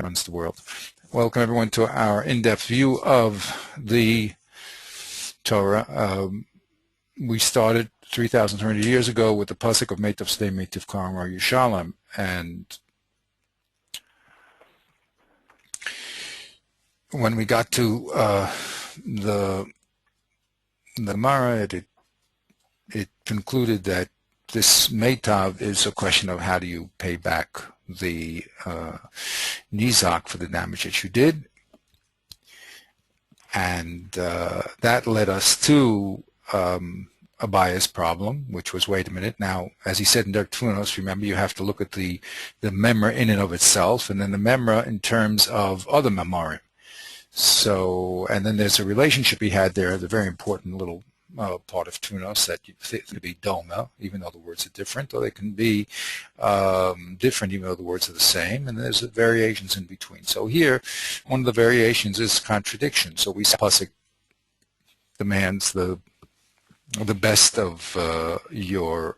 runs the world. Welcome everyone to our in-depth view of the Torah. We started 3,300 years ago with the pasuk of Meitav Sdei Meitav Karmar Yushalem, and when we got to the Gemara, it concluded that this Meitav is a question of how do you pay back the nizak for the damage that you did, and that led us to a bias problem, which was, wait a minute, now, as he said in Dirk Tfunos, remember, you have to look at the memra in and of itself, and then the memra in terms of other memorim. So, and then there's a relationship he had there, the very important little part of Tunos that you think could be doma, even though the words are different, or they can be different even though the words are the same, and there's variations in between. So here, one of the variations is contradiction. So we say pasuk demands the best of your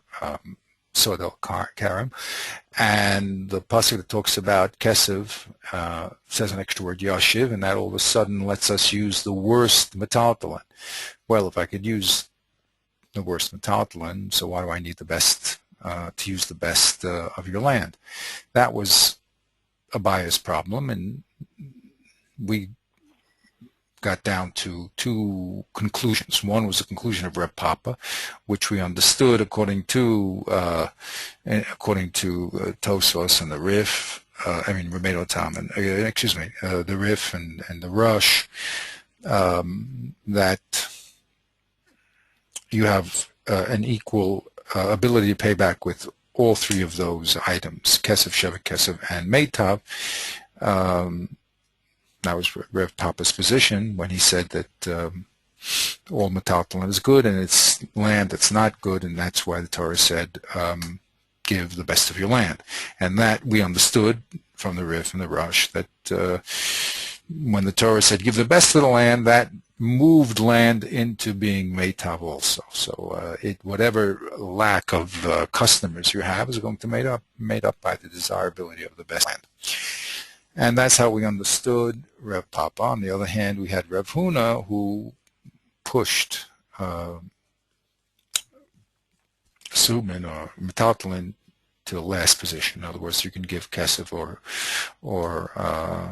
Sodel Karim, and the pasuk that talks about Kesev says an extra word Yashiv, and that all of a sudden lets us use the worst metaltalin. Well, if I could use the worst metaltalin, so why do I need the best to use the best of your land? That was a bias problem, and we got down to two conclusions. One was the conclusion of Reb Papa, which we understood according to Tosfos and the Rif, Remedo Tam, and the Rif and the Rush, that you have an equal ability to pay back with all three of those items: Kesef, Shevet Kesef, and Meitav. That was Rev Papa's position when he said that all metaltalin is good and it's land that's not good, and that's why the Torah said give the best of your land. And that we understood from the Rif and the Rush that when the Torah said give the best of the land, that moved land into being meitav also. So whatever lack of customers you have is going to be made up by the desirability of the best land. And that's how we understood Rev Papa. On the other hand, we had Rev Huna, who pushed Subin or metaltalin to the last position. In other words, you can give Kesef or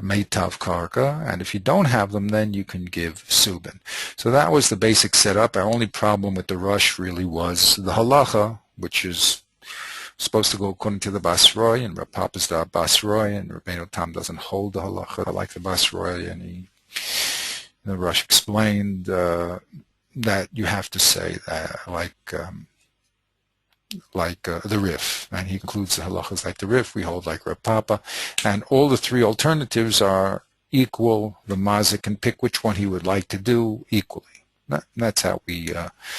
Meitav Karka, and if you don't have them, then you can give Subin. So that was the basic setup. Our only problem with the Rush really was the halacha, which is supposed to go according to the Basroi, and Reb Papa's the Basroi, and Rabbeinu Tam doesn't hold the halacha like the Basroi, and the Rush explained that you have to say that like the Rif, and he concludes the halachas like the Rif. We hold like Reb Papa, and all the three alternatives are equal. The Mazik can pick which one he would like to do equally. That's how we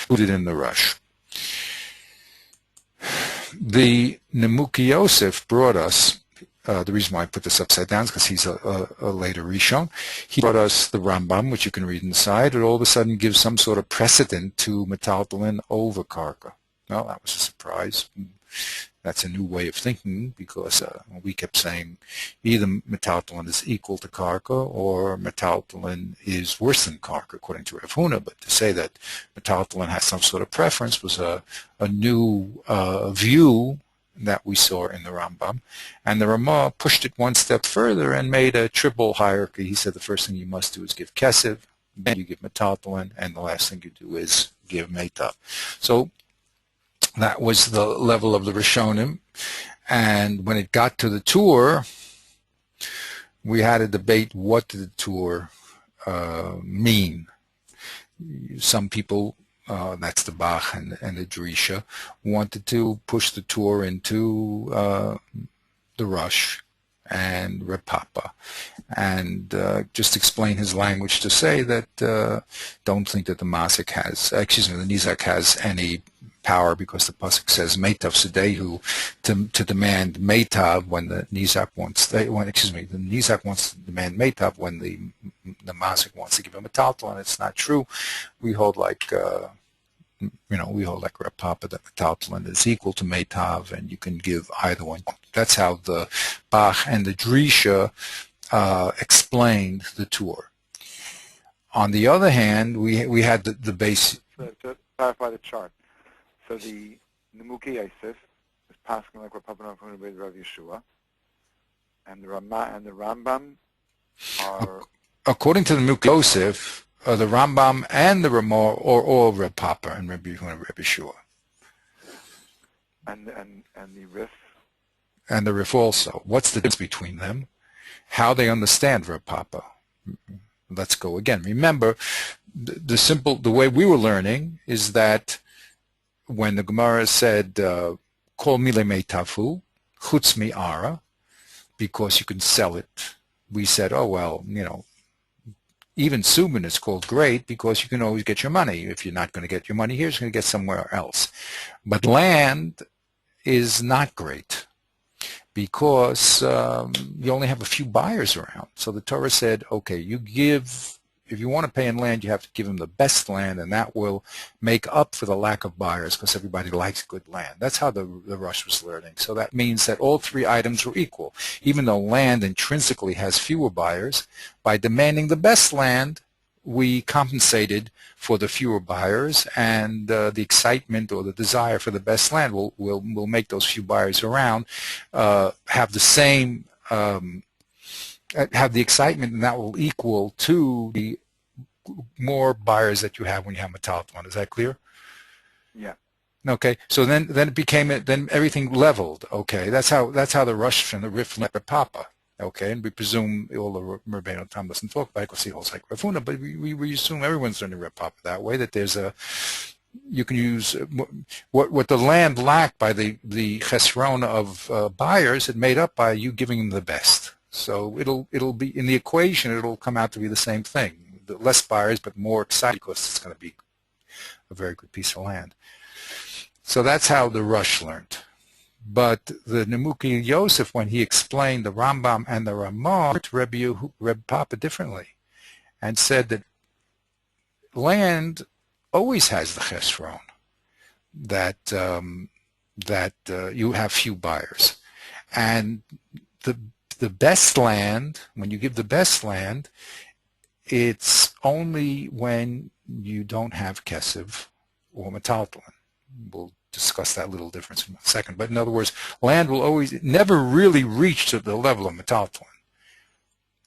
put it in the Rush. The Nemuki Yosef brought us, the reason why I put this upside down is because he's a later Rishon. He brought us the Rambam, which you can read inside. It all of a sudden gives some sort of precedent to metaltalin over karka. Well, that was a surprise. That's a new way of thinking, because we kept saying either metaltalin is equal to karka or metaltalin is worse than karka, according to Rav Huna. But to say that metaltalin has some sort of preference was a new view that we saw in the Rambam. And the Ramah pushed it one step further and made a triple hierarchy. He said the first thing you must do is give Kesef, then you give metaltalin, and the last thing you do is give Meitav. So that was the level of the Rishonim. And when it got to the Tur, we had a debate, what did the Tur mean? Some people, that's the Bach and the Drisha, wanted to push the Tur into the Rush and Reb Papa, and just explain his language to say that don't think that the Mazik has, the Nizak has any power, because the pasuk says Meitav Sedehu, to demand Meitav when the Nizak wants. The Nizak wants to demand Meitav when the Mazik wants to give him a metaltalin. It's not true. We hold like we hold like Reb Papa that metaltalin is equal to Meitav, and you can give either one. That's how the Bach and the Drisha explained the tour. On the other hand, we had the base. So to clarify the chart, so the Nemuki Yosef is passing like Rav Papa Nafuna with Rav Yeshua, and the Rama and the Rambam are. According to the Nemuki Yosef, the Rambam and the Ramah are all Rav Papa and Rabbi Yehuda and Rabbi Yeshua. And the Rif. And the Rif also. What's the difference between them? How they understand Rav Papa. Let's go again. Remember, the way we were learning is that when the Gemara said, Kol mile meitafu, chutz mi'ara, because you can sell it, we said, oh, well, even Subin is called great because you can always get your money. If you're not going to get your money here, you're going to get somewhere else. But land is not great because you only have a few buyers around. So the Torah said, okay, if you want to pay in land, you have to give them the best land, and that will make up for the lack of buyers because everybody likes good land. That's how the Rosh was learning. So that means that all three items were equal. Even though land intrinsically has fewer buyers, by demanding the best land, we compensated for the fewer buyers, and the excitement or the desire for the best land will make those few buyers around have the same have the excitement, and that will equal to the more buyers that you have when you have metalton. Is that clear? Yeah. Okay. So then it became then everything leveled. Okay. That's how the Rosh and the Rif let Papa. Okay, and we presume all the Rabbeinu Tam doesn't talk about it because he holds like Rav Huna, but we assume everyone's learning Rav Papa that way. That you can use what the land lacked by the chesron of buyers, it made up by you giving them the best. So it'll be in the equation. It'll come out to be the same thing. The less buyers, but more excited because it's going to be a very good piece of land. So that's how the Rosh learned. But the Nemuki Yosef, when he explained the Rambam and the Ramah to Rebbe Papa differently, and said that land always has the chesron, that you have few buyers, and the best land, when you give the best land, it's only when you don't have kesef or metalton. We'll discuss that little difference in a second. But in other words, land will always never really reach to the level of metalton.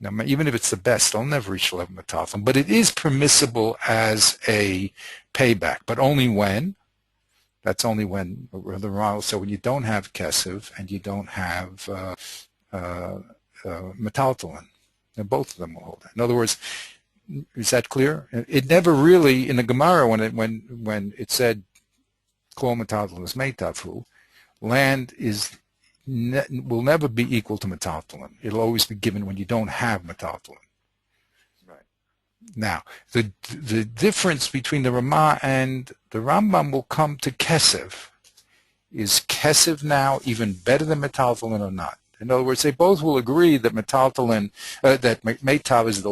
Now, even if it's the best, it'll never reach the level of metalton. But it is permissible as a payback, but only when. That's only when the Rambam. So when you don't have kesef and you don't have metalton, then both of them will hold. In other words, is that clear? It never really in the Gemara when it said Kol metalton is meitafu, land will never be equal to metalton. It'll always be given when you don't have metalton. Right. Now, the difference between the Ramah and the Rambam will come to kesef. Is kesef now even better than metalton or not? In other words, they both will agree that metalton, that meitav is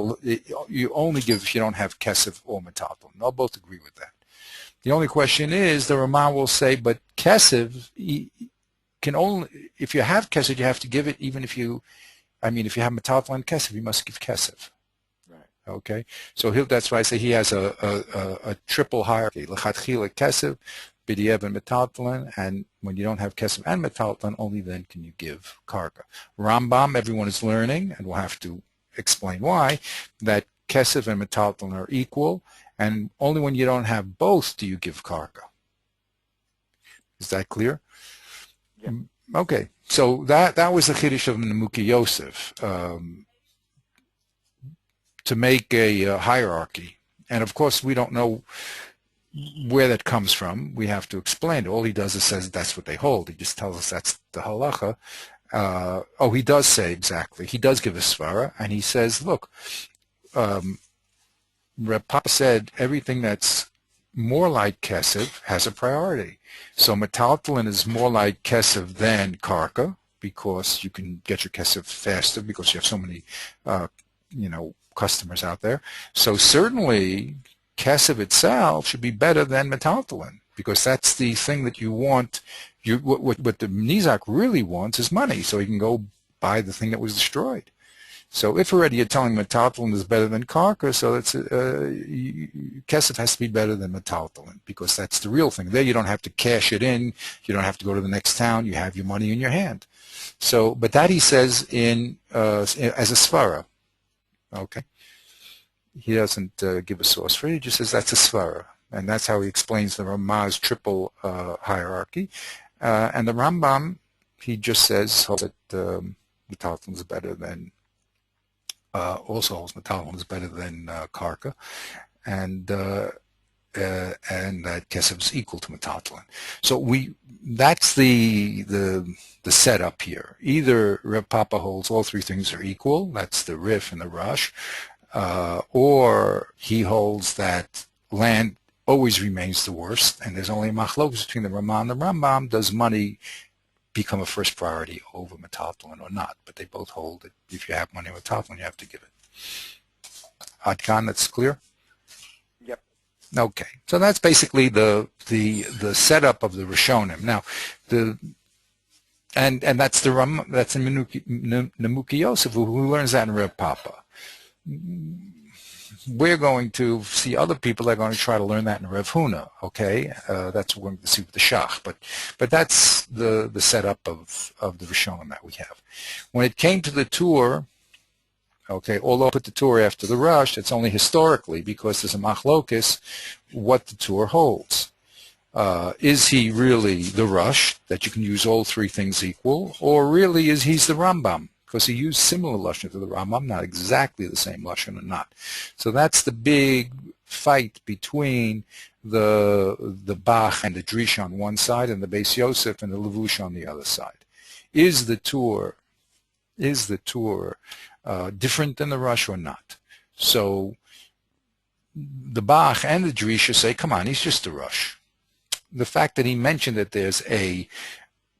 you only give if you don't have kesef or metalton. They'll both agree with that. The only question is, the Ramah will say, but kesef can only, if you have kesef, you have to give it even if you have metalton and kesef, you must give kesef. Right. Okay? So that's why I say he has a triple hierarchy. L'chatchila kesef, b'di'ev and metalton, and when you don't have kesef and metalton, only then can you give karka. Rambam, everyone is learning, and we'll have to explain why, that kesef and metalton are equal, and only when you don't have both do you give karka. Is that clear? Yeah. Okay, so that was the chiddush of Nemuki Yosef, to make a hierarchy. And of course, we don't know where that comes from. We have to explain it. All he does is says that's what they hold. He just tells us that's the halacha. He does say exactly. He does give a svara, and he says, look, Reb Papa said everything that's more like kesef has a priority. So metalton is more like kesef than karka because you can get your kesef faster because you have so many, customers out there. So certainly kesef itself should be better than metalton because that's the thing that you want. What the Nizak really wants is money, so he can go buy the thing that was destroyed. So if already you're telling metaltalin is better than karka, so it's kesef has to be better than metaltalin, because that's the real thing. There you don't have to cash it in. You don't have to go to the next town. You have your money in your hand. So, but that he says in as a svara. Okay. He doesn't give a source for it. He just says that's a svara. And that's how he explains the Ramah's triple hierarchy. And the Rambam, he just says that metaltalin is better than, also holds metaltalin is better than karka, and that kesef is equal to metaltalin. So that's the setup here. Either Reb Papa holds all three things are equal, that's the Rif and the Rush, or he holds that land always remains the worst, and there's only a machlokes between the Ramah and the Rambam. Does money become a first priority over metaltalin or not? But they both hold that if you have money with metaltalin, you have to give it. Adkan, that's clear? Yep. Okay, so that's basically the setup of the Rishonim. Now, and that's the Ramah, that's in Nemuki Yosef, who learns that in Reb Papa. We're going to see other people that are going to try to learn that in Rev Huna, okay? That's what we're going to see with the Shach. But that's the setup of the Rishonim that we have. When it came to the tour, okay, although I put the tour after the Rush, it's only historically because there's a machlokis what the tour holds. Is he really the Rush, that you can use all three things equal, or really is he's the Rambam? Because he used similar lashon to the Rambam, not exactly the same lashon or not. So that's the big fight between the Bach and the Drish on one side, and the Beis Yosef and the Levush on the other side. Is the tour different than the Rush or not? So the Bach and the Drish say, come on, he's just the Rush. The fact that he mentioned that there's a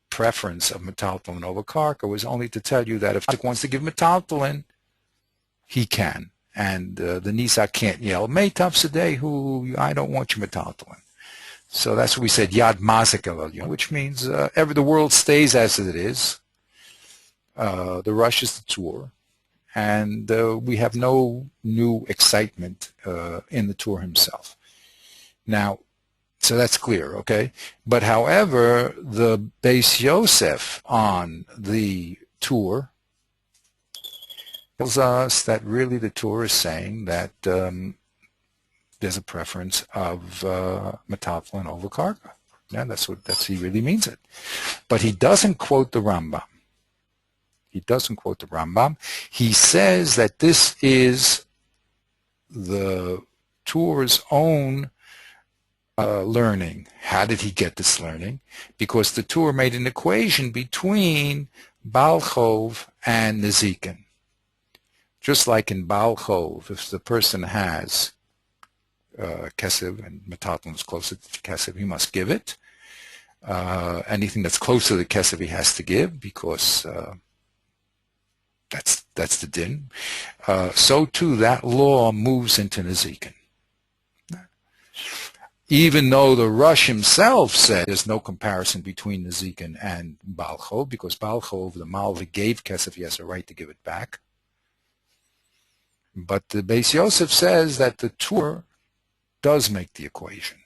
preference of metaltalin over karka was only to tell you that if Isaac wants to give metaltalin, he can. And the Nisa can't yell, Meitav Sadeh, who I don't want your metaltalin. So that's what we said, Yad Mazik El Elyon, which means the world stays as it is. The Rush is the tour. And we have no new excitement in the tour himself. Now, so that's clear, okay? But however, the Beis Yosef on the tour tells us that really the tour is saying that there's a preference of metaltalin over karka. Yeah, he really means it. But he doesn't quote the Rambam. He doesn't quote the Rambam. He says that this is the tour's own learning. How did he get this learning? Because the tour made an equation between Baal Chov and Nezikin. Just like in Baal Chov, if the person has Kesef and metaltalin is closer to Kesef, he must give it. Anything that's closer to Kesef he has to give, because that's the din. So too, that law moves into Nezikin. Even though the Rush himself said there's no comparison between Nezikin and Baal Chov, because Baal Chov, the Malva gave Kesef, he has a right to give it back. But the Beis Yosef says that the tour does make the equation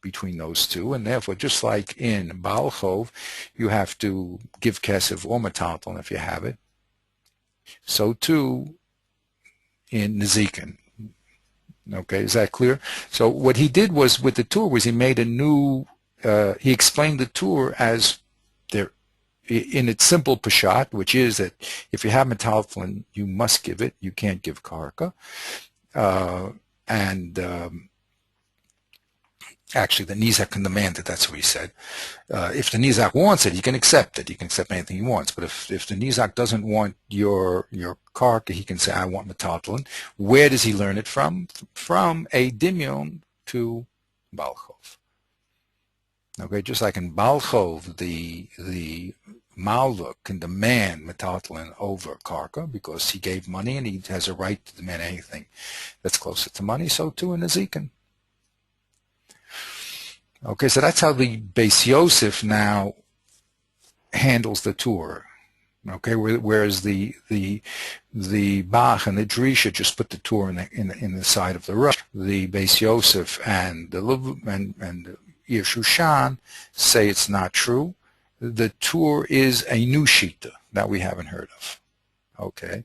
between those two, and therefore, just like in Baal Chov, you have to give Kesef or metaltalin if you have it. So too in Nezikin. Okay, is that clear? So what he did was with the tour was he made a new, he explained the tour as there, in its simple pashat, which is that if you have metaltalin, you must give it. You can't give karka. Actually, the Nizak can demand it. That's what he said. If the Nizak wants it, he can accept it. He can accept anything he wants. But if the Nizak doesn't want your karka, he can say, I want metaltalin. Where does he learn it from? From a dimyon to Baal Chov. Okay, just like in Baal Chov, the Malva can demand metaltalin over karka because he gave money and he has a right to demand anything that's closer to money. So too in Nezikin. Okay, so that's how the Beis Yosef now handles the tour. Okay, whereas the Bach and the Drisha just put the Torah in the side of the Rush. The Beis Yosef and the Shushan say it's not true. The Torah is a new shita that we haven't heard of. Okay,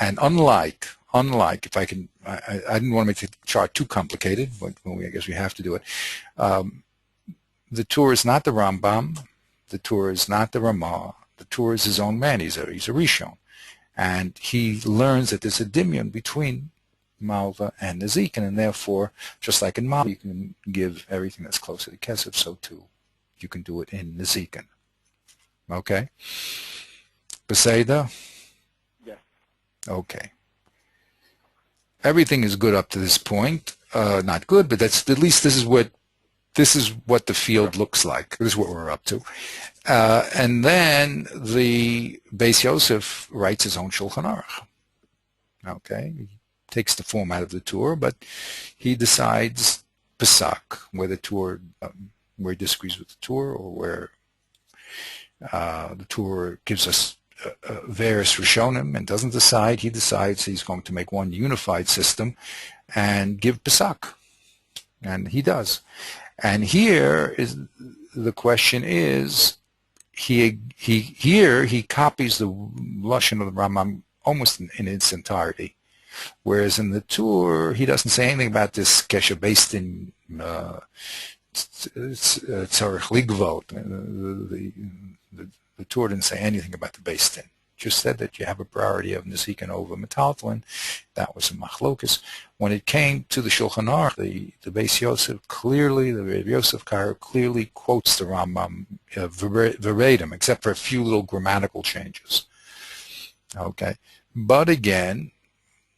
and unlike if I can, I didn't want to make the chart too complicated, but I guess we have to do it. The Torah is not the Rambam. The Torah is not the Ramah. The Torah is his own man. He's a Rishon. And he learns that there's a dimion between Malva and Nezikin, and therefore, just like in Malva, you can give everything that's close to the Kesef, so too you can do it in Nezikin. Okay? Beseda? Yes. Okay. Everything is good up to this point. Not good, but that's at least this is what the field looks like. This is what we're up to. And then the Beis Yosef writes his own Shulchan Aruch. Okay, he takes the form out of the Torah, but he decides Pesach, where the Torah, where he disagrees with the Torah, or where the Torah gives us various Rishonim and doesn't decide. He decides he's going to make one unified system and give Pesach, and he does. And here is the question: is he copies the lashon of the Rambam almost in its entirety, whereas in the Torah he doesn't say anything about this kesher based in tzarich ligvot. The Torah didn't say anything about the based in. Just said that you have a priority of Nezikin over Metaltalin. That was a machlokus. When it came to the Shulchan Aruch, the Beis Yosef clearly, the Reb Yosef Karo clearly quotes the Rambam verbatim, except for a few little grammatical changes. Okay, but again,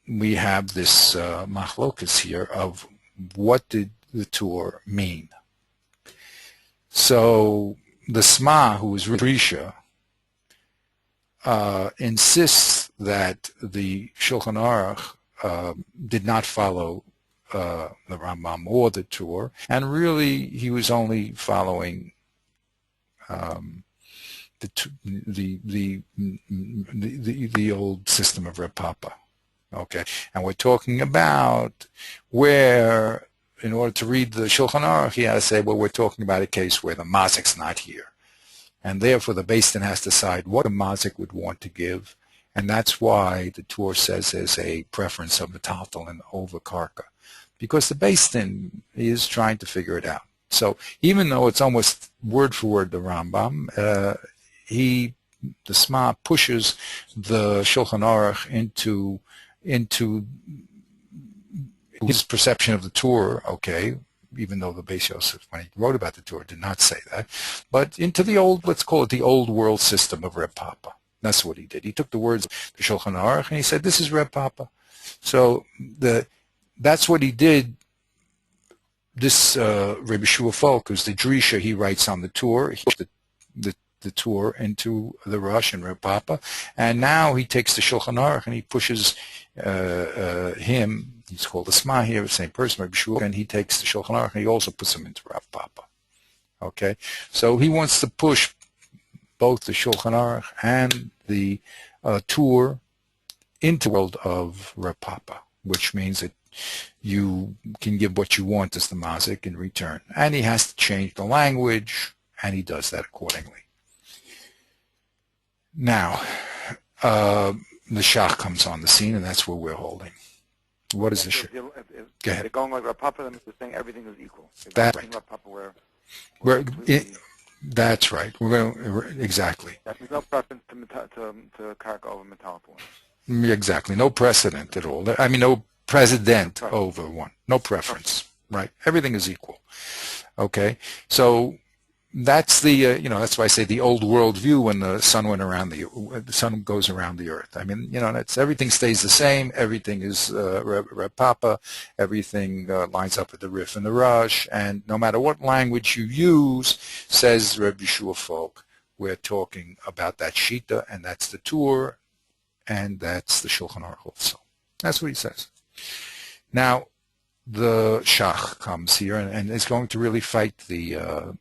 we have this machlokus here of what did the Torah mean. So the Sma, who is Risha, insists that the Shulchan Aruch did not follow the Rambam or the Torah, and really he was only following the old system of Reb Papa. Okay, and we're talking about where, in order to read the Shulchan Aruch, he had to say, well, we're talking about a case where the mazik's not here. And therefore, the Beis Din has to decide what a mazik would want to give. And that's why the Torah says there's a preference of metaltalin over karka, because the Beis Din is trying to figure it out. So even though it's almost word for word the Rambam, the Sma pushes the Shulchan Aruch into his perception of the Torah, okay, even though the Beis Yosef, when he wrote about the Torah, did not say that, but into the old, let's call it the old world system of Reb Papa. That's what he did. He took the words of the Shulchan Aruch and he said, this is Reb Papa. So that's what he did. This Rebbe Shua Folk, who's the Drisha, he writes on the Torah. He put the Torah into the Rush and Reb Papa, and now he takes the Shulchan Aruch and he pushes him. He's called the Sma here, the same person, Rebbe Shua, and he takes the Shulchan Aruch and he also puts him into Reb Papa. Okay, so he wants to push both the Shulchan Aruch and the Torah into the world of Reb Papa, which means that you can give what you want as the mazik in return. And he has to change the language, and he does that accordingly. Now, the Shach comes on the scene, and that's where we're holding. What is the Shach? Go ahead. They're going like Rav Papa, then they're saying everything is equal. That's right. Rav Papa That's right. We're going to, exactly. There's no preference to karka over metaltalin. Exactly. No precedent at all. I mean, no president over one. No preference. Right. Everything is equal. Okay. So that's the that's why I say the old world view when the sun goes around the earth. I mean, that's everything stays the same. Everything is Reb Papa. Everything lines up with the Rif and the Rush. And no matter what language you use, says Reb Yeshua Folk, we're talking about that Shita, and that's the Torah, and that's the Shulchan Aruch also. That's what he says. Now, the Shach comes here and is going to really fight the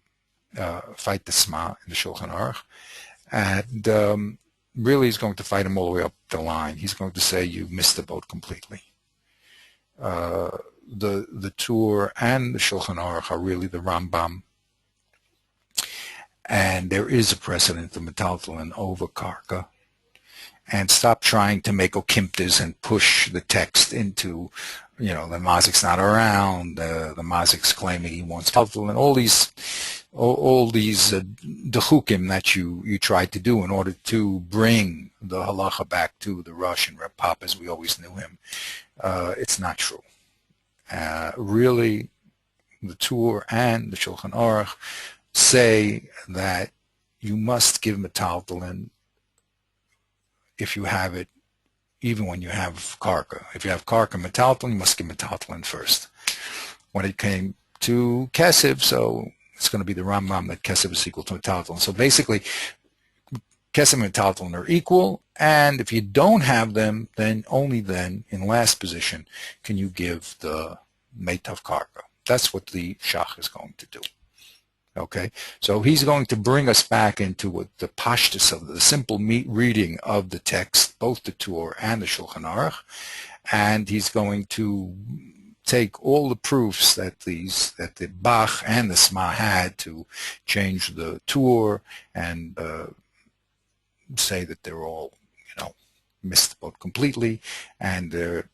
Sma in the Shulchan Aruch, and really is going to fight him all the way up the line. He's going to say you missed the boat completely. The Tur and the Shulchan Aruch are really the Rambam, and there is a precedent of metaltalin over karka. And stop trying to make okimtas and push the text into, the Mazik's not around, the Mazik's claiming he wants metaltalin, all these dechukim that you tried to do in order to bring the halacha back to the Rosh and Reb Papa as we always knew him. It's not true. Really, the Tur and the Shulchan Aruch say that you must give metaltalin if you have it, even when you have karka. If you have karka metaltalin, you must give metaltalin first. When it came to kesef, so it's going to be the Rambam that kesef is equal to metaltalin. So basically, kesef and metaltalin are equal, and if you don't have them, then only then, in last position, can you give the meitav karka. That's what the shach is going to do. Okay, so he's going to bring us back into what the pashtus of the simple reading of the text, both the Tur and the Shulchan Aruch, and he's going to take all the proofs that the Bach and the Sma had to change the Tur and say that they're all, missed the boat completely, and they're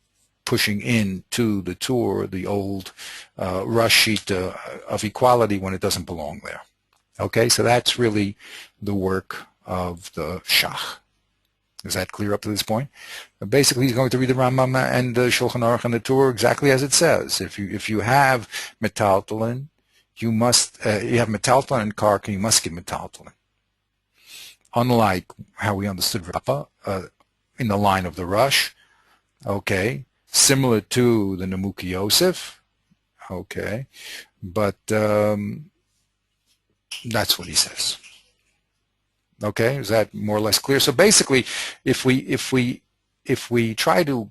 pushing into the Tur the old Rosh Shita of equality when it doesn't belong there. Okay, so that's really the work of the Shach. Is that clear up to this point? Basically, he's going to read the Rambam and the Shulchan Aruch and the Tur exactly as it says. If you have metaltalin, you must you have metaltalin and karka, you must give metaltalin. Unlike how we understood Rapa in the line of the Rush, okay, similar to the Nemuki Yosef, okay, but that's what he says. Okay, is that more or less clear? So basically, if we try to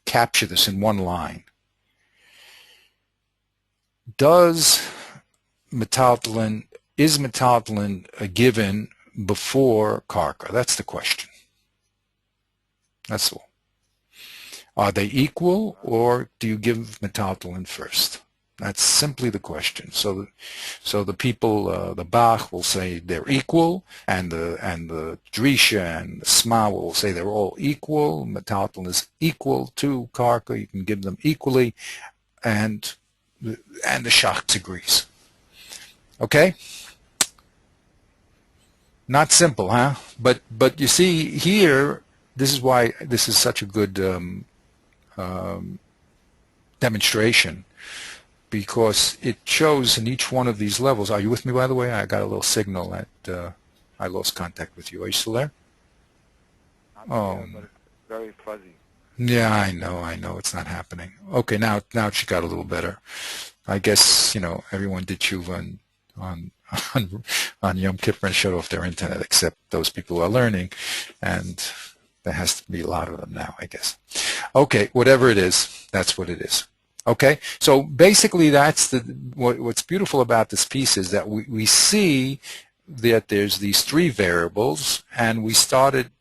capture this in one line, is metaltalin a given before karka? That's the question. That's all. Are they equal, or do you give metaltalin first? That's simply the question. So the people, the Bach will say they're equal, and the Drisha and the Sma will say they're all equal. Metaltalin is equal to karka. You can give them equally, and the Shach agrees. Okay. Not simple, huh? But you see here, this is why this is such a good demonstration, because it shows in each one of these levels. Are you with me, by the way? I got a little signal that I lost contact with you. Are you still there? I'm here, but it's very fuzzy. Yeah, I know. It's not happening. Okay, now she got a little better. I guess, everyone did tshuva on Yom Kippur and shut off their internet, except those people who are learning, and there has to be a lot of them now, I guess. Okay, whatever it is, that's what it is. Okay, so basically that's what's beautiful about this piece is that we see that there's these three variables, and we started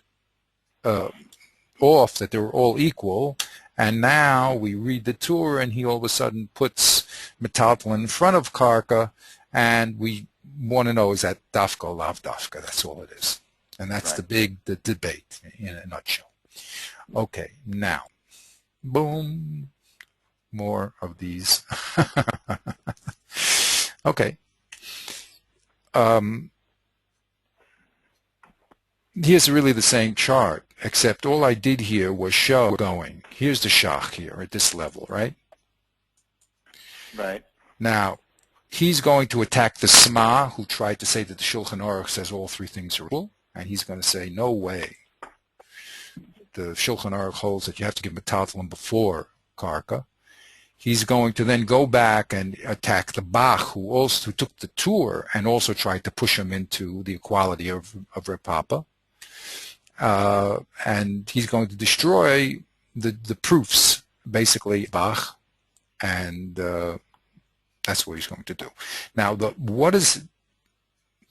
off that they were all equal, and now we read the Tur, and he all of a sudden puts metaltalin in front of karka, and we want to know, is that dafka or lav dafka? That's all it is. And that's right. the debate in a nutshell. Okay, now, boom, more of these. Okay. Here's really the same chart, except all I did here was show going. Here's the shach here at this level, right? Right. Now, he's going to attack the Sma, who tried to say that the Shulchan Aruch says all three things are equal, and he's going to say, no way. The Shulchan Aruch holds that you have to give metaltalin before karka. He's going to then go back and attack the Bach, who took the Tur and also tried to push him into the equality of Reb Papa. And he's going to destroy the proofs, basically, Bach, and that's what he's going to do. Now, what is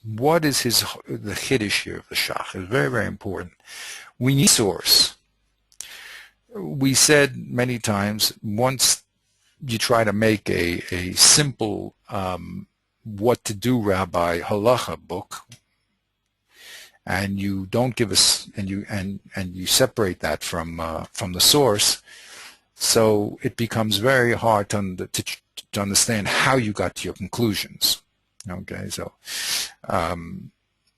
what is the chiddush here of the shach? It's very, very important. We need source. We said many times, once you try to make a simple what to do rabbi halacha book, and you don't give us, and you separate that from the source, so it becomes very hard to understand how you got to your conclusions. Okay, so the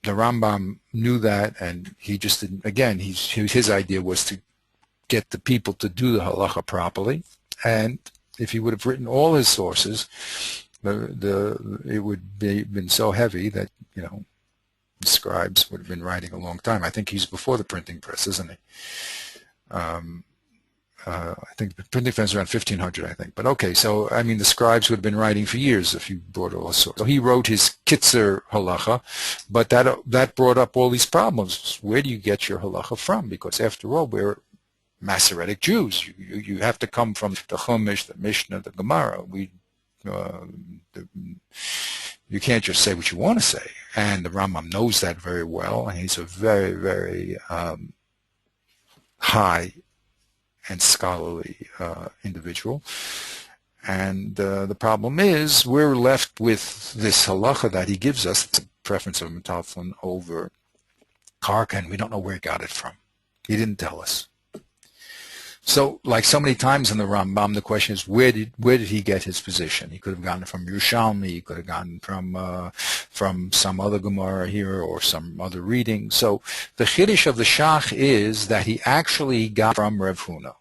Rambam knew that, and he just didn't. Again, his idea was to get the people to do the halacha properly, and if he would have written all his sources, it would been so heavy that the scribes would have been writing a long time. I think he's before the printing press, isn't he? I think the printing press is around 1500, I think. But okay, so I mean the scribes would have been writing for years if you brought all the sources. So he wrote his Kitzer halacha, but that brought up all these problems. Where do you get your halacha from? Because after all, we're Masoretic Jews. You have to come from the Chumash, the Mishnah, the Gemara. You can't just say what you want to say. And the Rambam knows that very well, and he's a very, very high and scholarly individual. And the problem is we're left with this halacha that he gives us, the preference of metalflin over karka, and we don't know where he got it from. He didn't tell us. So, like so many times in the Rambam, the question is, where did he get his position? He could have gotten it from Yerushalmi, he could have gotten it from some other Gemara here or some other reading. So, the chiddush of the Shach is that he actually got from Rev Huna.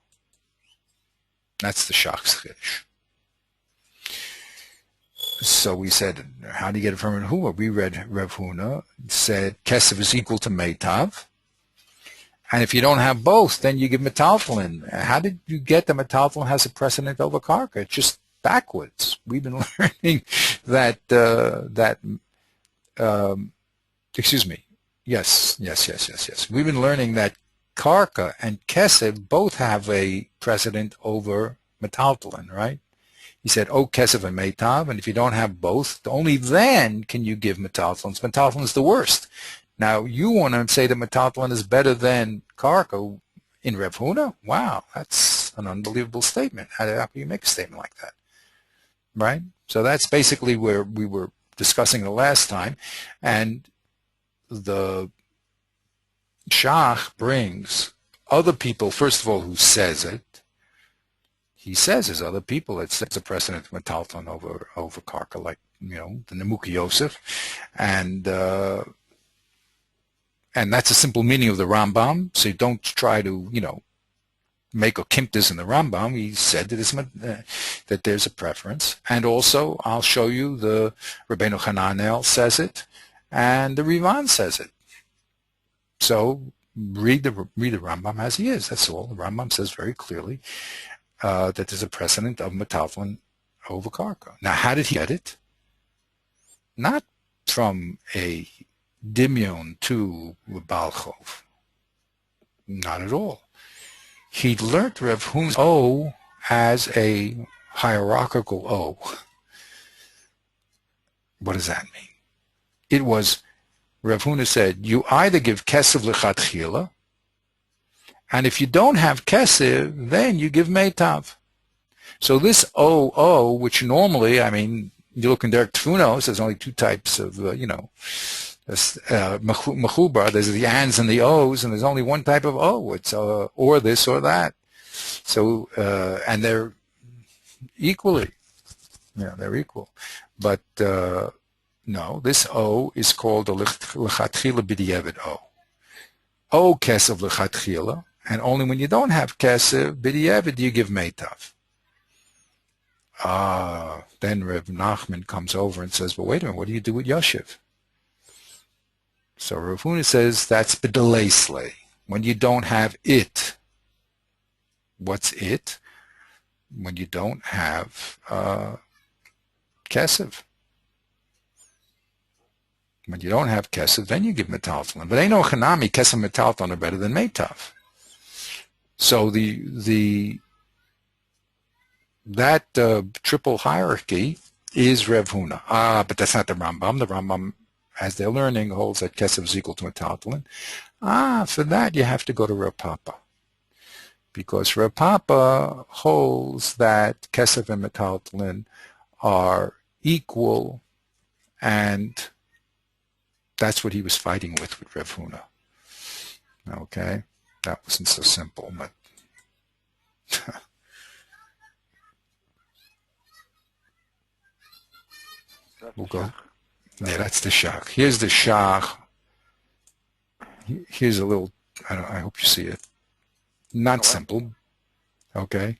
That's the Shach's chiddush. So we said, how do you get it from Rev Huna? We read Rev Huna, said Kesef is equal to Meitav. And if you don't have both, then you give metalflin. How did you get the metalflin has a precedent over karka? It's just backwards. We've been learning that excuse me. Yes. We've been learning that karka and kesef both have a precedent over metalflin, right? He said, oh, kesef and meitav, and if you don't have both, only then can you give metalflin. Metalflin is the worst. Now, you want to say that metalflin is better than karka in Rev Huna? Wow, that's an unbelievable statement. How do you make a statement like that? Right? So that's basically where we were discussing the last time. And the Shach brings other people, first of all, who says it. He says there's other people that sets a precedent of metalflin over karka, like, the Nemuki Yosef. And that's a simple meaning of the Rambam, so you don't try to, make a kimptis in the Rambam. He said that there's a preference. And also, I'll show you the Rabbeinu Hananel says it, and the Rivan says it. So read the Rambam as he is. That's all. The Rambam says very clearly that there's a precedent of metalflin over karka. Now, how did he get it? Not from a Dimyon to Balchov. Not at all. He learned Rev Huna's O as a hierarchical O. What does that mean? It was, Rev Huna said, you either give Kesef L'chatchila, and if you don't have Kesef, then you give Meitav. So this O, which normally, you look in Derek Tfunos, there's only two types of, mechubar, there's the ands and the O's, and there's only one type of O. It's or this or that. So, and they're equally, they're equal. But no, this O is called the L'chatchila B'diavad O. O Kesef L'chatchila, and only when you don't have Kesef B'diavad do you give Meitav. Then Reb Nachman comes over and says, well, wait a minute, what do you do with Yoshev? So Rav Huna says that's b'deleisle, when you don't have it. What's it? When you don't have kesef. When you don't have kesef, then you give metalflin. But ain't no chanami, kesef and metalflin are better than meitav. So that triple hierarchy is Rev Huna. But that's not the Rambam. The Rambam as they're learning, holds that Kesef is equal to Metaltalin. For that you have to go to Rav Papa, because Rav Papa holds that Kesef and Metaltalin are equal, and that's what he was fighting with Rav Huna. Okay, that wasn't so simple, but we'll go. Yeah, that's the shach. Here's the shach. Here's a little, I hope you see it. Not simple. Okay.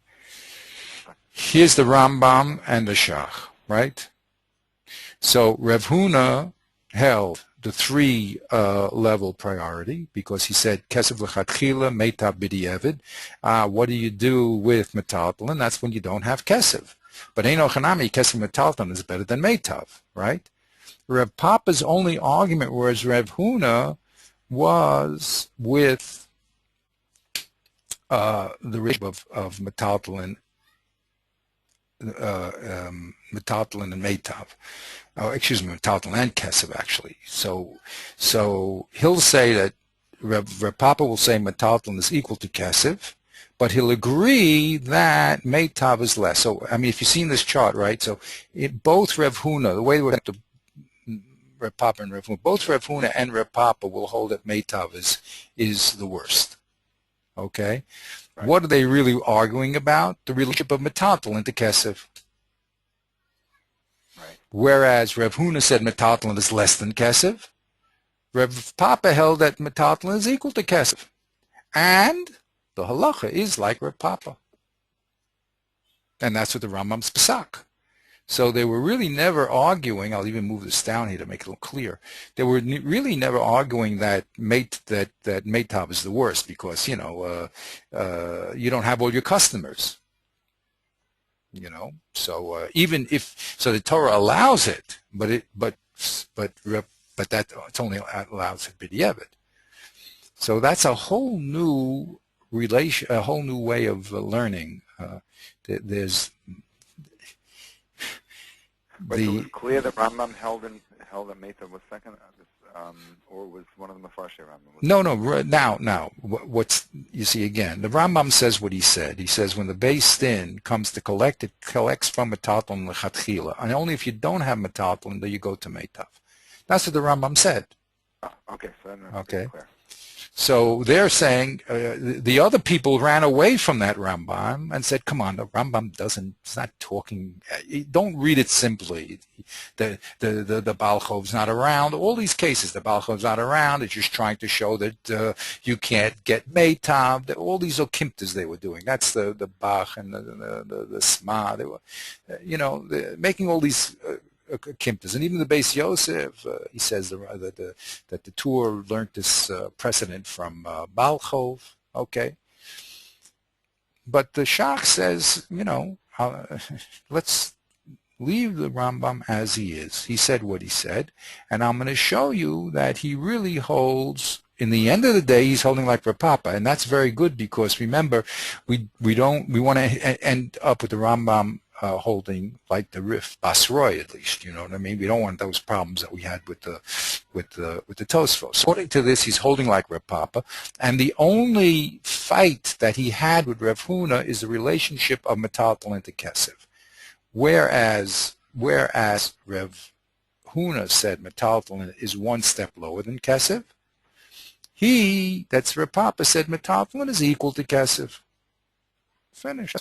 Here's the Rambam and the shach, right? So Rav Huna held the three level priority because he said Kesef l'chatchila meitav b'di'evid. What do you do with metaltalin? That's when you don't have Kesef. But Eino Chanami, Kesef metaltalin is better than meitav, right? Rav Papa's only argument was Rav Huna was with the ratio of metaltalin, metaltalin and meitav. Excuse me, metaltalin and Kesef actually. So he'll say that Rav Papa will say metaltalin is equal to Kesef, but he'll agree that meitav is less. So I mean, if you've seen this chart, right? So both Rav Huna, the way we have to Rav Papa and Rav Huna, both Rav Huna and Rav Papa will hold that meitav is the worst. Okay, right. What are they really arguing about? The relationship of metaltalin to Kesef. Right. Whereas Rav Huna said metaltalin is less than Kesef, Rav Papa held that metaltalin is equal to Kesef, and the halacha is like Rav Papa, and that's what the Rambam's Pesak. So they were really never arguing. I'll even move this down here to make it a little clear. They were really never arguing that meitav is the worst because you don't have all your customers. So even if the Torah allows it, but that it's only allows it b'di'evid. So that's a whole new a whole new way of learning. There's But it was clear that Rambam held that Meitav was second, or was one of the Mefarshei Rambam? No. Now, what's you see again? The Rambam says what he said. He says when the Beis Din comes to collect, it collects from metaltalin l'chatchila, and only if you don't have metaltalin do you go to Meitav. That's what the Rambam said. Okay, so then that's okay. Clear. So they're saying the other people ran away from that Rambam and said, come on, the Rambam it's not talking, don't read it simply. The Baal Chov's not around. All these cases, the Baal Chov's not around. It's just trying to show that you can't get meitav. All these okimtas they were doing. That's the Bach and the Sma. They were, making all these Kimtas. And even the Beis Yosef, he says that the Tur learned this precedent from Baal Chov, okay? But the Shach says, let's leave the Rambam as he is. He said what he said, and I'm going to show you that he really holds, in the end of the day, he's holding like Rav Papa, and that's very good because remember, we want to end up with the Rambam holding like the Rif Basroi, at least, you know what I mean? We don't want those problems that we had with the Tosfos. According to this, he's holding like Rav Papa, and the only fight that he had with Rav Huna is the relationship of metaltalin to Kesef. Whereas Rav Huna said metaltalin is one step lower than Kesef, that's Rav Papa said metaltalin is equal to Kesef. Finished.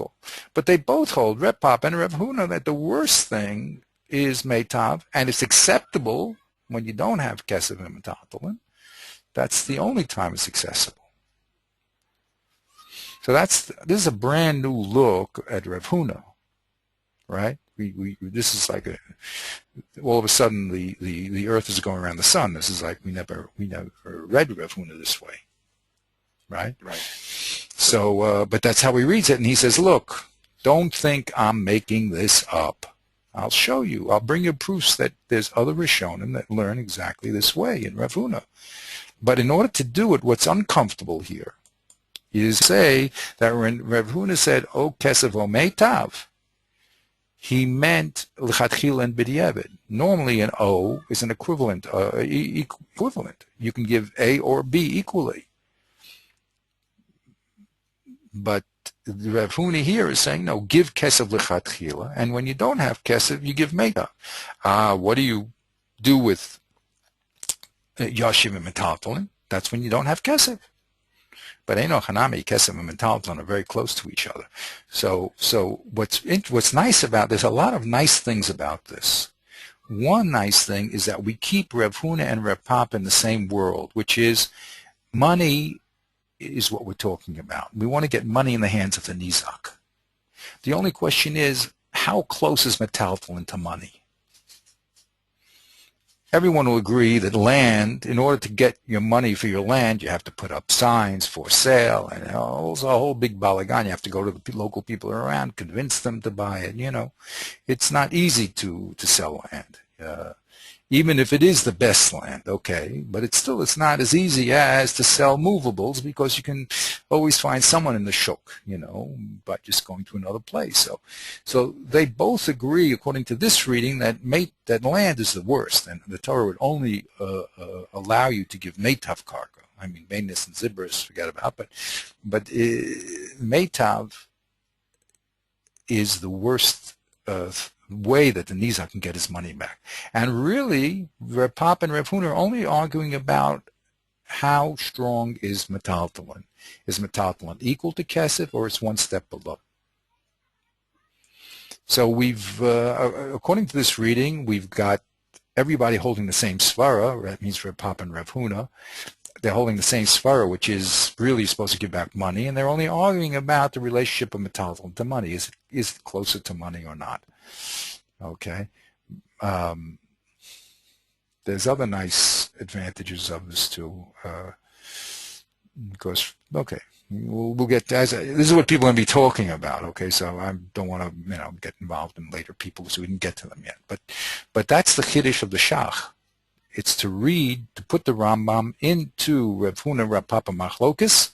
But they both hold, Rav Papa and Rav Huna, that the worst thing is meitav, and it's acceptable when you don't have Kesef and metaltalin. That's the only time it's accessible. So this is a brand new look at Rav Huna, right? This is like all of a sudden the Earth is going around the sun. This is like we never read Rav Huna this way, right? Right. So, but that's how he reads it, and he says, look, don't think I'm making this up. I'll show you. I'll bring you proofs that there's other Rishonim that learn exactly this way in Rav Huna. But in order to do it, what's uncomfortable here is to say that when Rav Huna said, O Kesef O Meitav, he meant l'chatchila and b'diavad. Normally an O is an equivalent. Equivalent. You can give A or B equally. But Rav Huna here is saying, no, give kesef l'chatchila, and when you don't have kesef, you give meitav. What do you do with yashiv and metaltalin? That's when you don't have kesef. But Eno Hanami, kesef and metaltalin are very close to each other. So what's nice about, there's a lot of nice things about this. One nice thing is that we keep Rav Huna and Rav Papa in the same world, which is money is what we're talking about. We want to get money in the hands of the nizak. The only question is, how close is metaltalin to money? Everyone will agree that land, in order to get your money for your land, you have to put up signs for sale, and it's a whole big balagan. You have to go to the local people around, convince them to buy it. It's not easy to sell land. Even if it is the best land, okay, but it's not as easy as to sell movables, because you can always find someone in the shuk, by just going to another place. So they both agree, according to this reading, that land is the worst, and the Torah would only allow you to give meitav karka. I mean, Mainis and Zibris, forget about, but meitav is the worst way that the nizak can get his money back. And really, Rav Papa and Rav Huna are only arguing about how strong is metaltalin. Is metaltalin equal to kesef, or it's one step below? So we've, according to this reading, we've got everybody holding the same svara. That means Rav Papa and Rav Huna. They're holding the same svara, which is really supposed to give back money, and they're only arguing about the relationship of metaltalin to money. Is it closer to money or not? Okay. There's other nice advantages of this too. Because, okay, we'll get this is what people are going to be talking about. Okay, so I don't want to get involved in later people, so we didn't get to them yet. But that's the chiddush of the shach. It's to put the Rambam into Rav Huna Rav Papa Machlokes,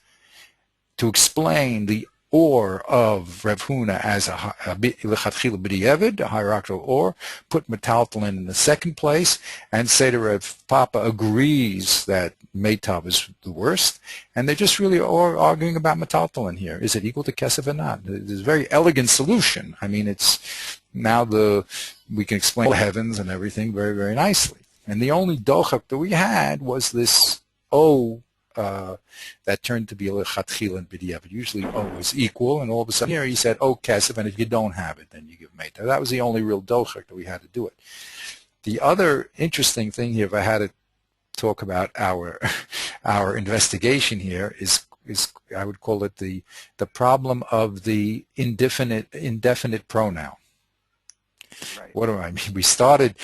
to explain the or of Rav Huna as a lechatchila b'diavad, a hierarchical or, put metaltalin in the second place, and say to Rav Papa agrees that meitav is the worst, and they're just really arguing about metaltalin here. Is it equal to kesef or not? There's a very elegant solution. I mean, it's now we can explain the heavens and everything very, very nicely. And the only dochak that we had was this O that turned to be a lechatchila and b'diavad. Usually O is equal, and all of a sudden here he said O kesef, and if you don't have it, then you give meitav. That was the only real dochak that we had to do it. The other interesting thing here, if I had to talk about our investigation here, is I would call it the problem of the indefinite pronoun. Right. What do I mean? We started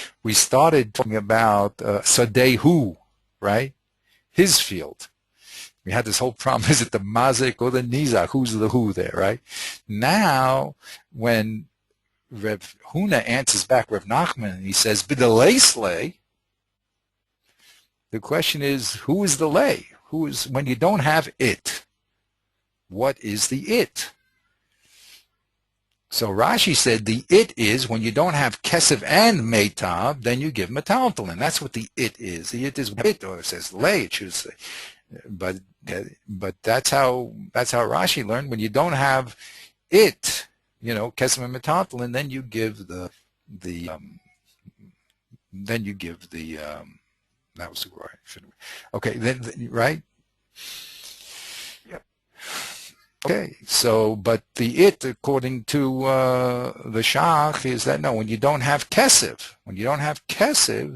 talking about Sadehu, right? His field. We had this whole problem: is it the mazik or the nizak? Who's the who there, right? Now, when Rav Huna answers back Rav Nachman, and he says b'delei, the question is, who is the lay? Who is, when you don't have it? What is the it? So Rashi said the it is when you don't have kesef and meitav, then you give metaltalin. That's what the it is. The it is it, or it says lay, it should say. But that's how Rashi learned. When you don't have it, kesef and metaltalin, then you give that was the right. Okay, then right. Okay, so, but the it, according to the Shach, is that no, when you don't have kesef,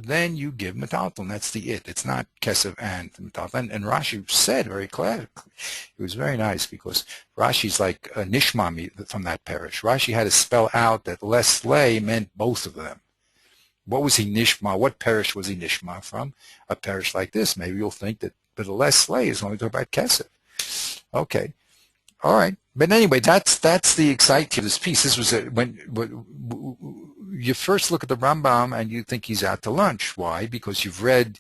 then you give metaltalin. That's the it. It's not kesef and metaltalin. And Rashi said very clearly, it was very nice, because Rashi's like a nishmami from that parish. Rashi had to spell out that les lay meant both of them. What was he nishma? What parish was he nishma from? A parish like this. Maybe you'll think that, but the les lay is only talking about kesef. Okay. All right, but anyway, that's the excitement of this piece. This was when you first look at the Rambam and you think he's out to lunch. Why? Because you've read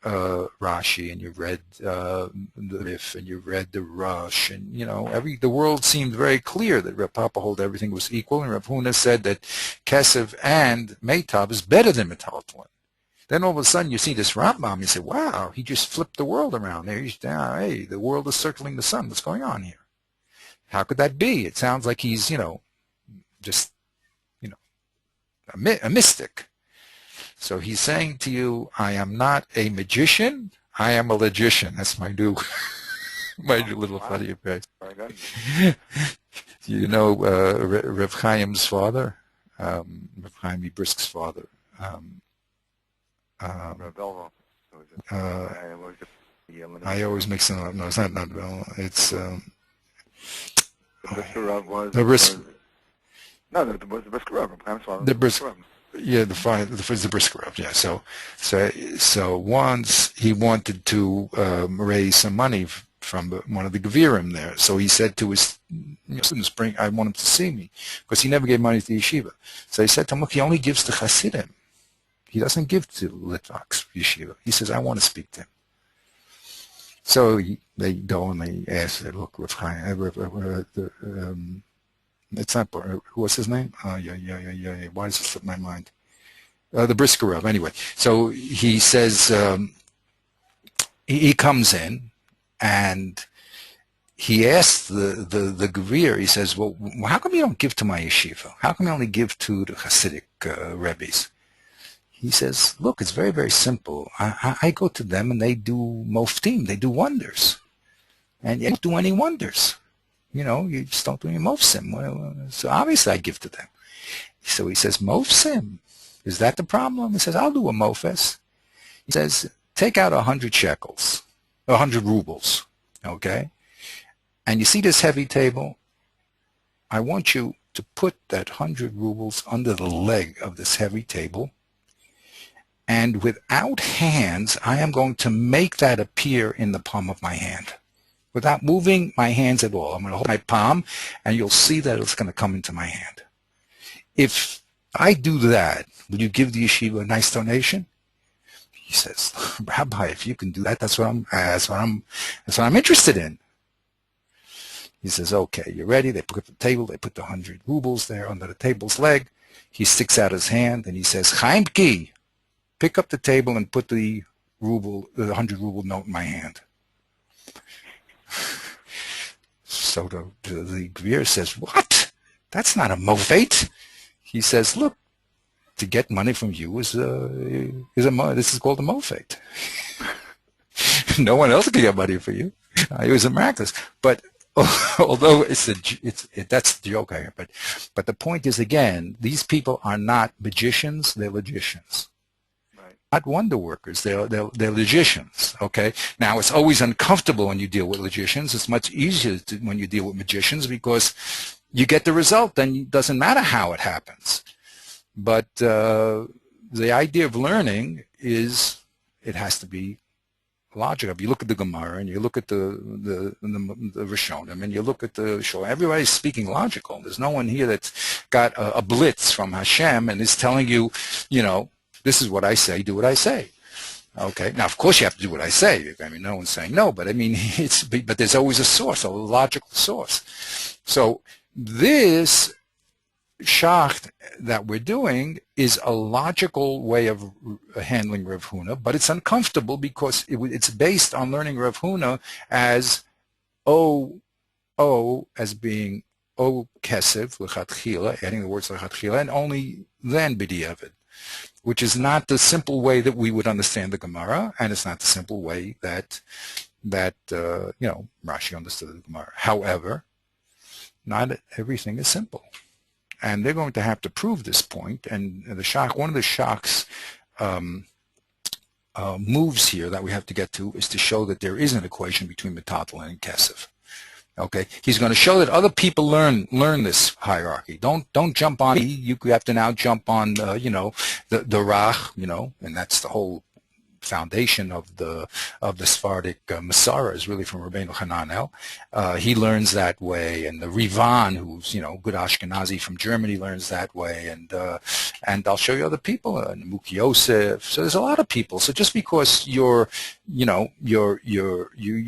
Rashi, and you've read the Rif, and you've read the Rush, and the world seemed very clear that Rav Papa hold everything was equal, and Rav Huna said that Kesef and Meitab is better than Metaltalin. Then all of a sudden you see this Rambam, you say, wow, he just flipped the world around there. He's down, hey, the world is circling the sun. What's going on here? How could that be? It sounds like he's, just, a mystic. So he's saying to you, I am not a magician, I am a logician. That's my new little funny phrase. Very good. You know Reb Chaim's father, Reb Chaim Brisk's father. Belvo. I always mix them up. No, it's not Belvo. It's the Brisker Rav was. the Brisk. No, it was the Brisker Rav. I'm sorry. The Brisk. Yeah, the Brisker Rav. Yeah. So once he wanted to raise some money from one of the Gevirim there. So he said to his students, I want him to see me, because he never gave money to the yeshiva. So he said to him, look, he only gives to Hasidim. He doesn't give to Litvak's yeshiva. He says, I want to speak to him. So they go and they ask, look, it's not, what's his name? Why does it slip my mind? The Brisker Rav, anyway. So he says, he comes in, and he asks the Gevir, he says, well, how come you don't give to my yeshiva? How come you only give to the Hasidic Rebbes? He says, look, it's very, very simple. I go to them and they do moftim, they do wonders. And you don't do any wonders. You just don't do any mofsim. So obviously I give to them. So he says, mofsim, is that the problem? He says, I'll do a mofes. He says, take out 100 shekels, 100 rubles, okay? And you see this heavy table? I want you to put that 100 rubles under the leg of this heavy table, and without hands, I am going to make that appear in the palm of my hand, without moving my hands at all. I'm going to hold my palm, and you'll see that it's going to come into my hand. If I do that, will you give the yeshiva a nice donation? He says, Rabbi, if you can do that, that's what I'm interested in. He says, okay, you ready? They put up the table. They put the 100 rubles there under the table's leg. He sticks out his hand, and he says, Chaimki, pick up the table and put the 100 ruble note in my hand. So the Gevir says, what? That's not a mofet. He says, look, to get money from you this is called a mofet. No one else can get money for you. It was a miraculous. But although that's the joke here. But the point is, again, these people are not magicians, they're logicians. Not wonder workers, they're logicians, okay? Now, it's always uncomfortable when you deal with logicians. It's much easier when you deal with magicians, because you get the result, then it doesn't matter how it happens. But the idea of learning is it has to be logical. If you look at the Gemara, and you look at the Rishonim, and you look at the Shul, everybody's speaking logical. There's no one here that's got a blitz from Hashem and is telling you, this is what I say, do what I say. Okay. Now, of course, you have to do what I say. I mean, no one's saying no, but I mean, but there's always a source, a logical source. So this shacht that we're doing is a logical way of handling Rav Huna, but it's uncomfortable because it's based on learning Rav Huna as as being kesef, l'chatchila, adding the words l'chatchila, and only then b'diavad, which is not the simple way that we would understand the Gemara, and it's not the simple way that Rashi understood the Gemara. However, not everything is simple, and they're going to have to prove this point. And one of the shach's moves here that we have to get to is to show that there is an equation between metathlon and kesef. Okay, he's going to show that other people learn this hierarchy. Don't jump on. You have to now jump on the rach, and that's the whole foundation of the Sephardic Masara is really from Rabbeinu Hananel. He learns that way, and the Rivan, who's good Ashkenazi from Germany, learns that way, and I'll show you other people, Nemuki Yosef. So there's a lot of people. So just because you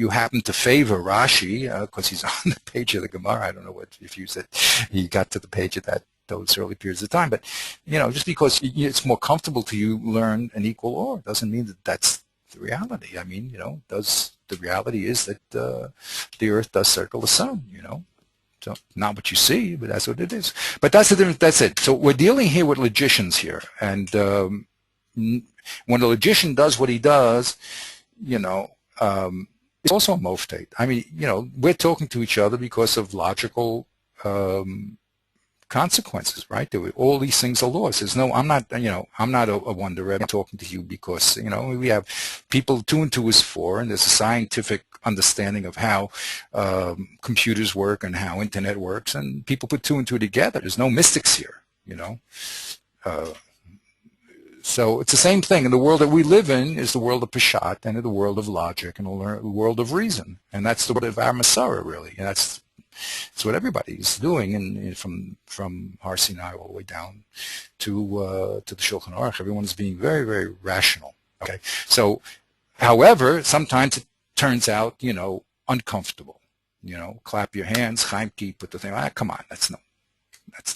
happen to favor Rashi because he's on the page of the Gemara, I don't know if you said he got to the page of those early periods of time, but just because it's more comfortable to you learn an equal or doesn't mean that that's the reality. I mean, the reality is that the earth does circle the sun, so not what you see, but that's what it is. But that's the difference. That's it. So we're dealing here with logicians here, and when a logician does what he does, it's also a moftate. I mean, we're talking to each other because of logical consequences, right? All these things are laws. There's no, I'm not a wonder Rebbe. I'm talking to you because, we have people 2 and 2 is 4, and there's a scientific understanding of how computers work and how internet works, and people put 2 and 2 together. There's no mystics here, so it's the same thing. And the world that we live in is the world of Peshat and the world of logic and the world of reason. And that's the world of our Masara, really. And that's what everybody's doing, and from Har Sinai all the way down to the Shulchan Aruch. Everyone's being very, very rational. Okay, so however, sometimes it turns out uncomfortable. Clap your hands, Chaimki, put the thing. Come on, that's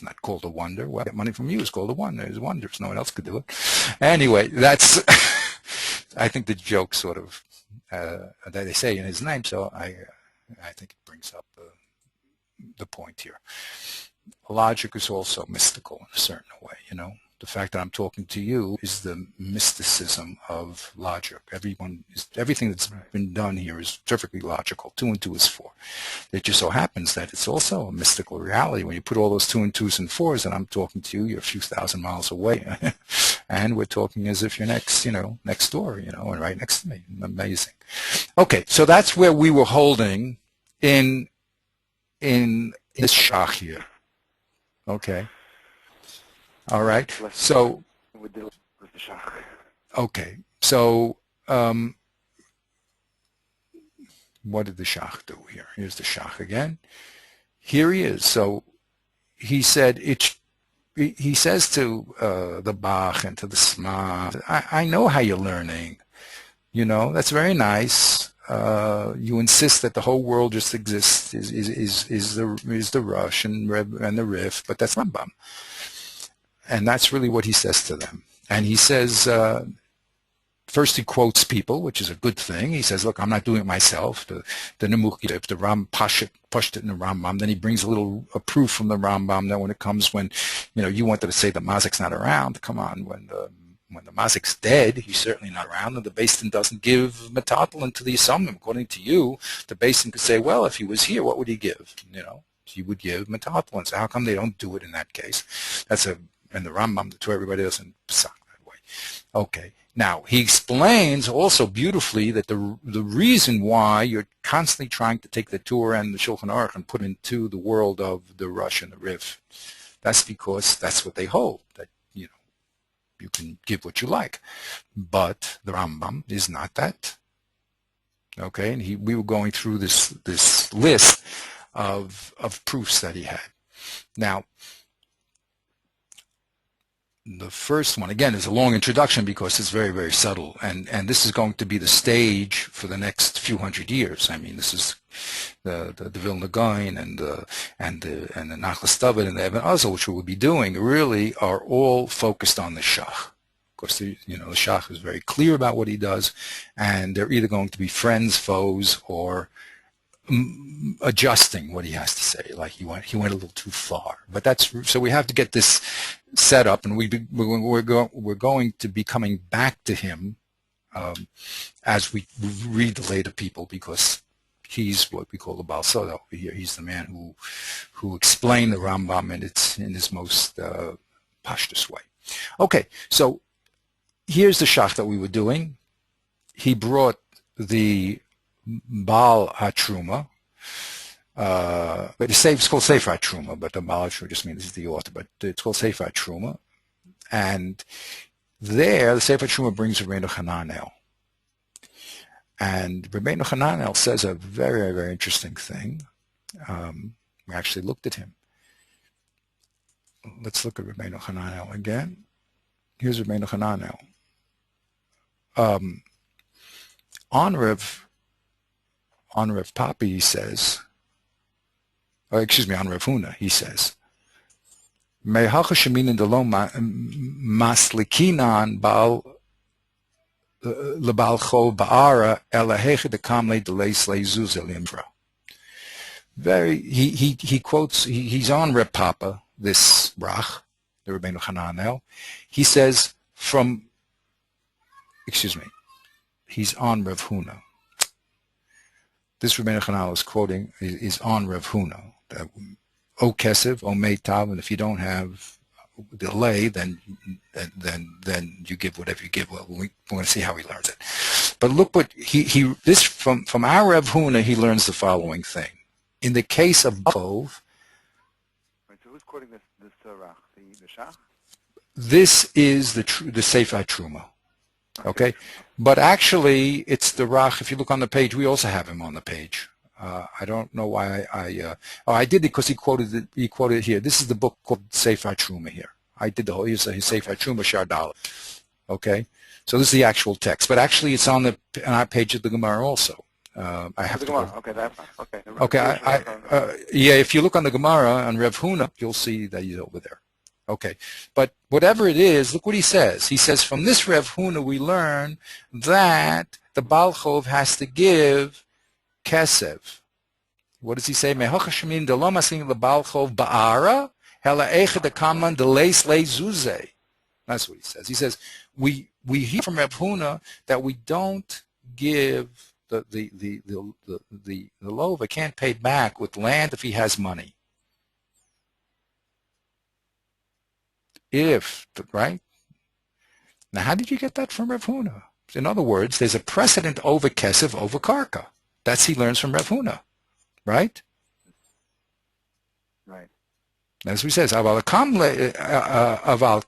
not called a wonder. Well, get money from you is called a wonder. It's wonders. No one else could do it. Anyway, that's I think the joke sort of that they say in his name. So I think it brings up the point here. Logic is also mystical in a certain way, The fact that I'm talking to you is the mysticism of logic. Everything that's been done here is perfectly logical. 2 and 2 is 4. It just so happens that it's also a mystical reality. When you put all those 2 and 2s and 4s, and I'm talking to you, you're a few thousand miles away, and we're talking as if you're next door, and right next to me. Amazing. Okay, so that's where we were holding in this shach here. Okay. All right. So, okay. So, what did the shach do here? Here's the shach again. Here he is. So, he said he says to the Bach and to the Sma, I know how you're learning. That's very nice. You insist that the whole world just exists is the Rush and the Rif, but that's Rambam. And that's really what he says to them. And he says, first he quotes people, which is a good thing. He says, look, I'm not doing it myself. The Nemuki, if the Ram pushed it in the Rambam, then he brings a proof from the Rambam that when it comes when, you wanted to say the Mazik's not around. Come on, when the Mazik's dead, he's certainly not around, and the Beis Din doesn't give Metathlon to the Yisomim. According to you, the Beis Din could say, well, if he was here, what would he give? He would give Metathlon. So how come they don't do it in that case? And the Rambam, to everybody doesn't psak that way. Okay. Now, he explains also beautifully that the reason why you're constantly trying to take the Torah and the Shulchan Aruch and put into the world of the Rush and the Rif, that's because that's what they hold, that, you can give what you like. But the Rambam is not that. Okay, and we were going through this list of proofs that he had. Now, the first one, again, is a long introduction because it's very, very subtle, and this is going to be the stage for the next few hundred years. I mean, this is the Vilna Gaon and the Nachlas David and the Eben Azal, which we will be doing, really are all focused on the Shach. Of course, the Shach is very clear about what he does, and they're either going to be friends, foes, or adjusting what he has to say. Like he went a little too far. But so we have to get this set up, and we're going to be coming back to him as we read the later people, because he's what we call the Baal Soda over here. He's the man who explained the Rambam in his most pashtus way. Okay, so here's the shach that we were doing. He brought the Baal HaTruma, but it's called Sefer HaTruma, but the Baal HaTruma just means this is the author, but it's called Sefer HaTruma. And there, the Sefer HaTruma brings Rabbeinu Hananel. And Rabbeinu Hananel says a very, very interesting thing. We actually looked at him. Let's look at Rabbeinu Hananel again. Here's Rabbeinu Hananel. On Rav Papi, he says, on Rav Huna, he says, maslikinan bal lebal chov ba'ara elahecha dekamle deleis leizuz elimra. Very, he quotes, he's on Reb Papa, this Rach, the Rabbeinu Hananel. He says he's on Rav Huna. This Rabbeinu Hananel is quoting, is on Rav Huna. O Kesef, O Meitav, and if you don't have delay, then you give whatever you give. Well, we're going to see how he learns it. But look what this from our Rav Huna, he learns the following thing. In the case of Chov, so who's quoting this Rach? The Shach? This is the Sefer Truma. Okay, but actually it's the Rach. If you look on the page, we also have him on the page. I don't know why I did it because he quoted it here. This is the book called Sefer Truma here. I did the whole, here's Sefer Truma Shardal. Okay, so this is the actual text, but actually it's on our page of the Gemara also. I have to go. Okay, that's okay. Okay, yeah, if you look on the Gemara on Rav Huna, you'll see that he's over there. Okay, but whatever it is, look what he says. He says, from this Rav Huna we learn that the Baal Chov has to give Kesev. What does he say? That's what he says. He says, we hear from Rav Huna that we don't give the lover can't pay back with land if he has money. Right? Now, how did you get that from Rav Huna? In other words, there's a precedent over Kesef, over Karka. That's he learns from Rav Huna, right? Right. As we says, aval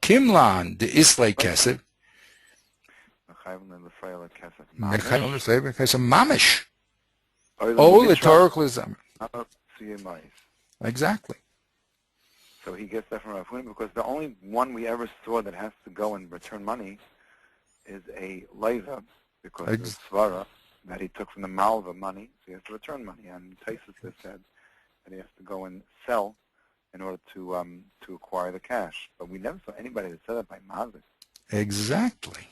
kimlan de islay Kesef. Mamish. Exactly. So he gets that from Rav Huna because the only one we ever saw that has to go and return money is a leiva, because it's svara that he took from the malva money, so he has to return money. And Taisus has said that he has to go and sell in order to acquire the cash. But we never saw anybody that said that by mazik. Exactly.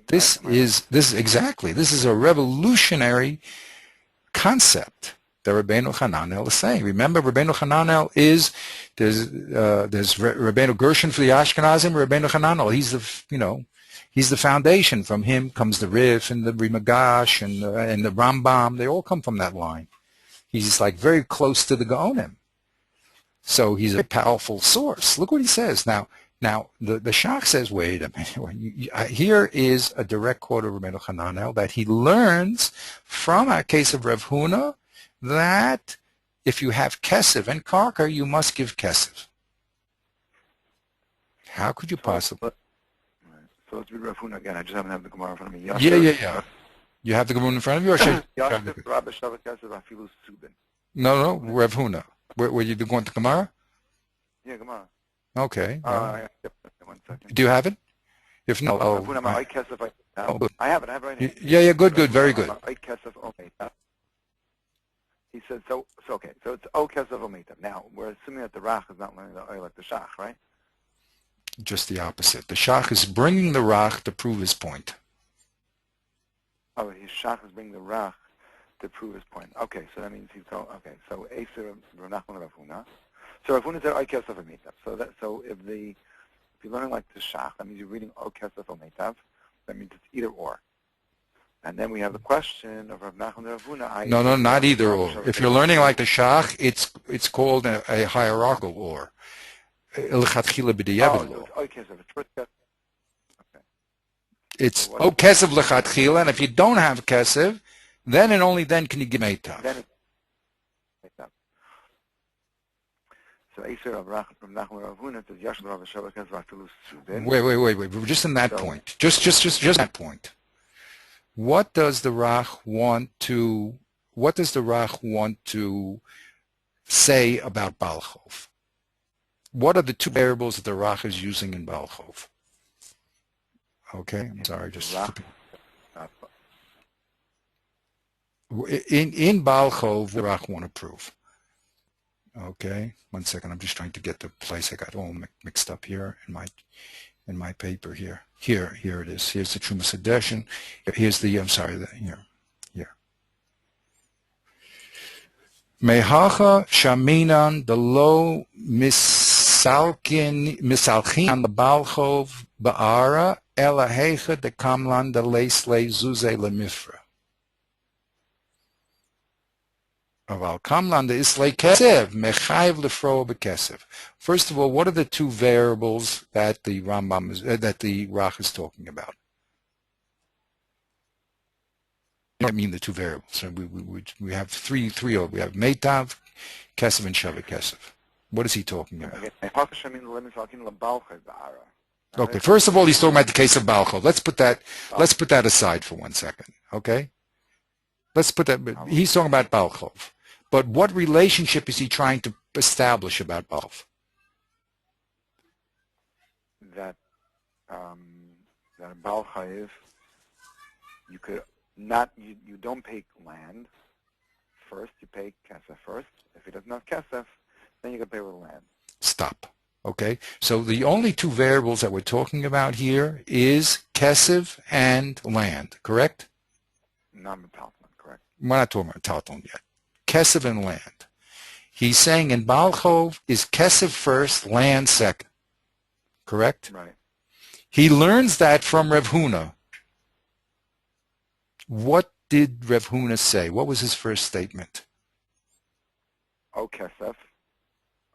This is a revolutionary concept that Rabbeinu Hananel is saying. Remember, Rabbeinu Hananel there's Rabbeinu Gershon for the Ashkenazim, Rabbeinu Hananel. He's the foundation. From him comes the Rif and the Rimagash and the Rambam. They all come from that line. He's like very close to the Gaonim. So he's a powerful source. Look what he says. Now the Shach says, wait a minute. Here is a direct quote of Rabbeinu Hananel that he learns from a case of Rav Huna, that if you have Kesef and Karka, you must give Kesef. How could you possibly? So let's read Rav Huna again. I just haven't had the Gemara in front of me. Yeah. You have the Gemara in front of you? Or should No, Rav Huna. Were you going to Gemara? Yeah, Gemara. Okay. One second. Do you have it? If not, I have it right here. Yeah, good, very good. He said, so okay, so it's O Kesef Ometav. Now, we're assuming that the Rach is not learning the oil like the Shach, right? Just the opposite. The Shach is bringing the Rach to prove his point. Oh, his Shach is bringing the Rach to prove his point. Okay, so that means he's going, okay, so Eser Rav Nachman Rav Huna. So Rav Huna said O Kesef Ometav. So if you're learning like the Shach, that means you're reading O Kesef Ometav. That means it's either or. And then we have the question of Rav Nachman Rav Huna. No, not either or. If you're learning like the Shach, it's called a hierarchical or. It's O Kesef L'chatchila, and if you don't have Kesef, then and only then can you give Meitav. So Eser of Rav Nachman Rav Huna says Yashal Rav Shabbat Kesef Afilu Subin. Wait. We're just in that point. Just that point. what does the Rach want to say about Baal Chov? What are the two variables that the Rach is using in Baal Chov? Okay, I'm sorry, just flipping. In Baal Chov, the Rach want to prove. Okay, 1 second. I'm just trying to get the place. I got all mixed up here in my paper here. Here it is. Here's the Trumas edition. Here's the. I'm sorry. Here. Mehacha shaminan the lo misalchin on the Baal Chov ba'ara ela hecha de kamlan de leis le zuze lemifra. Aval kamlan de islay kesev mechayiv lefro bekesev. First of all, what are the two variables that the Rambam that the Rach is talking about? I mean the two variables. We have three. We have Meitav, Kesev, and Shavet Kesev. What is he talking about? Okay. First of all, he's talking about the case of Baal Chov. Let's put that aside for 1 second. Okay. Let's put that. He's talking about Baal Chov. But what relationship is he trying to establish about Baal Chov? That Baal Chayiv, you could. You don't pay land first, you pay kesef first. If he doesn't have kesef, then you can pay with land. Stop. Okay, so the only two variables that we're talking about here is kesef and land, correct? Not metalton, correct. We're not talking about metalton yet. Kesef and land. He's saying in Baal Chov is kesef first, land second, correct? Right. He learns that from Rav Huna. What did Rav Huna say? What was his first statement? O kesef,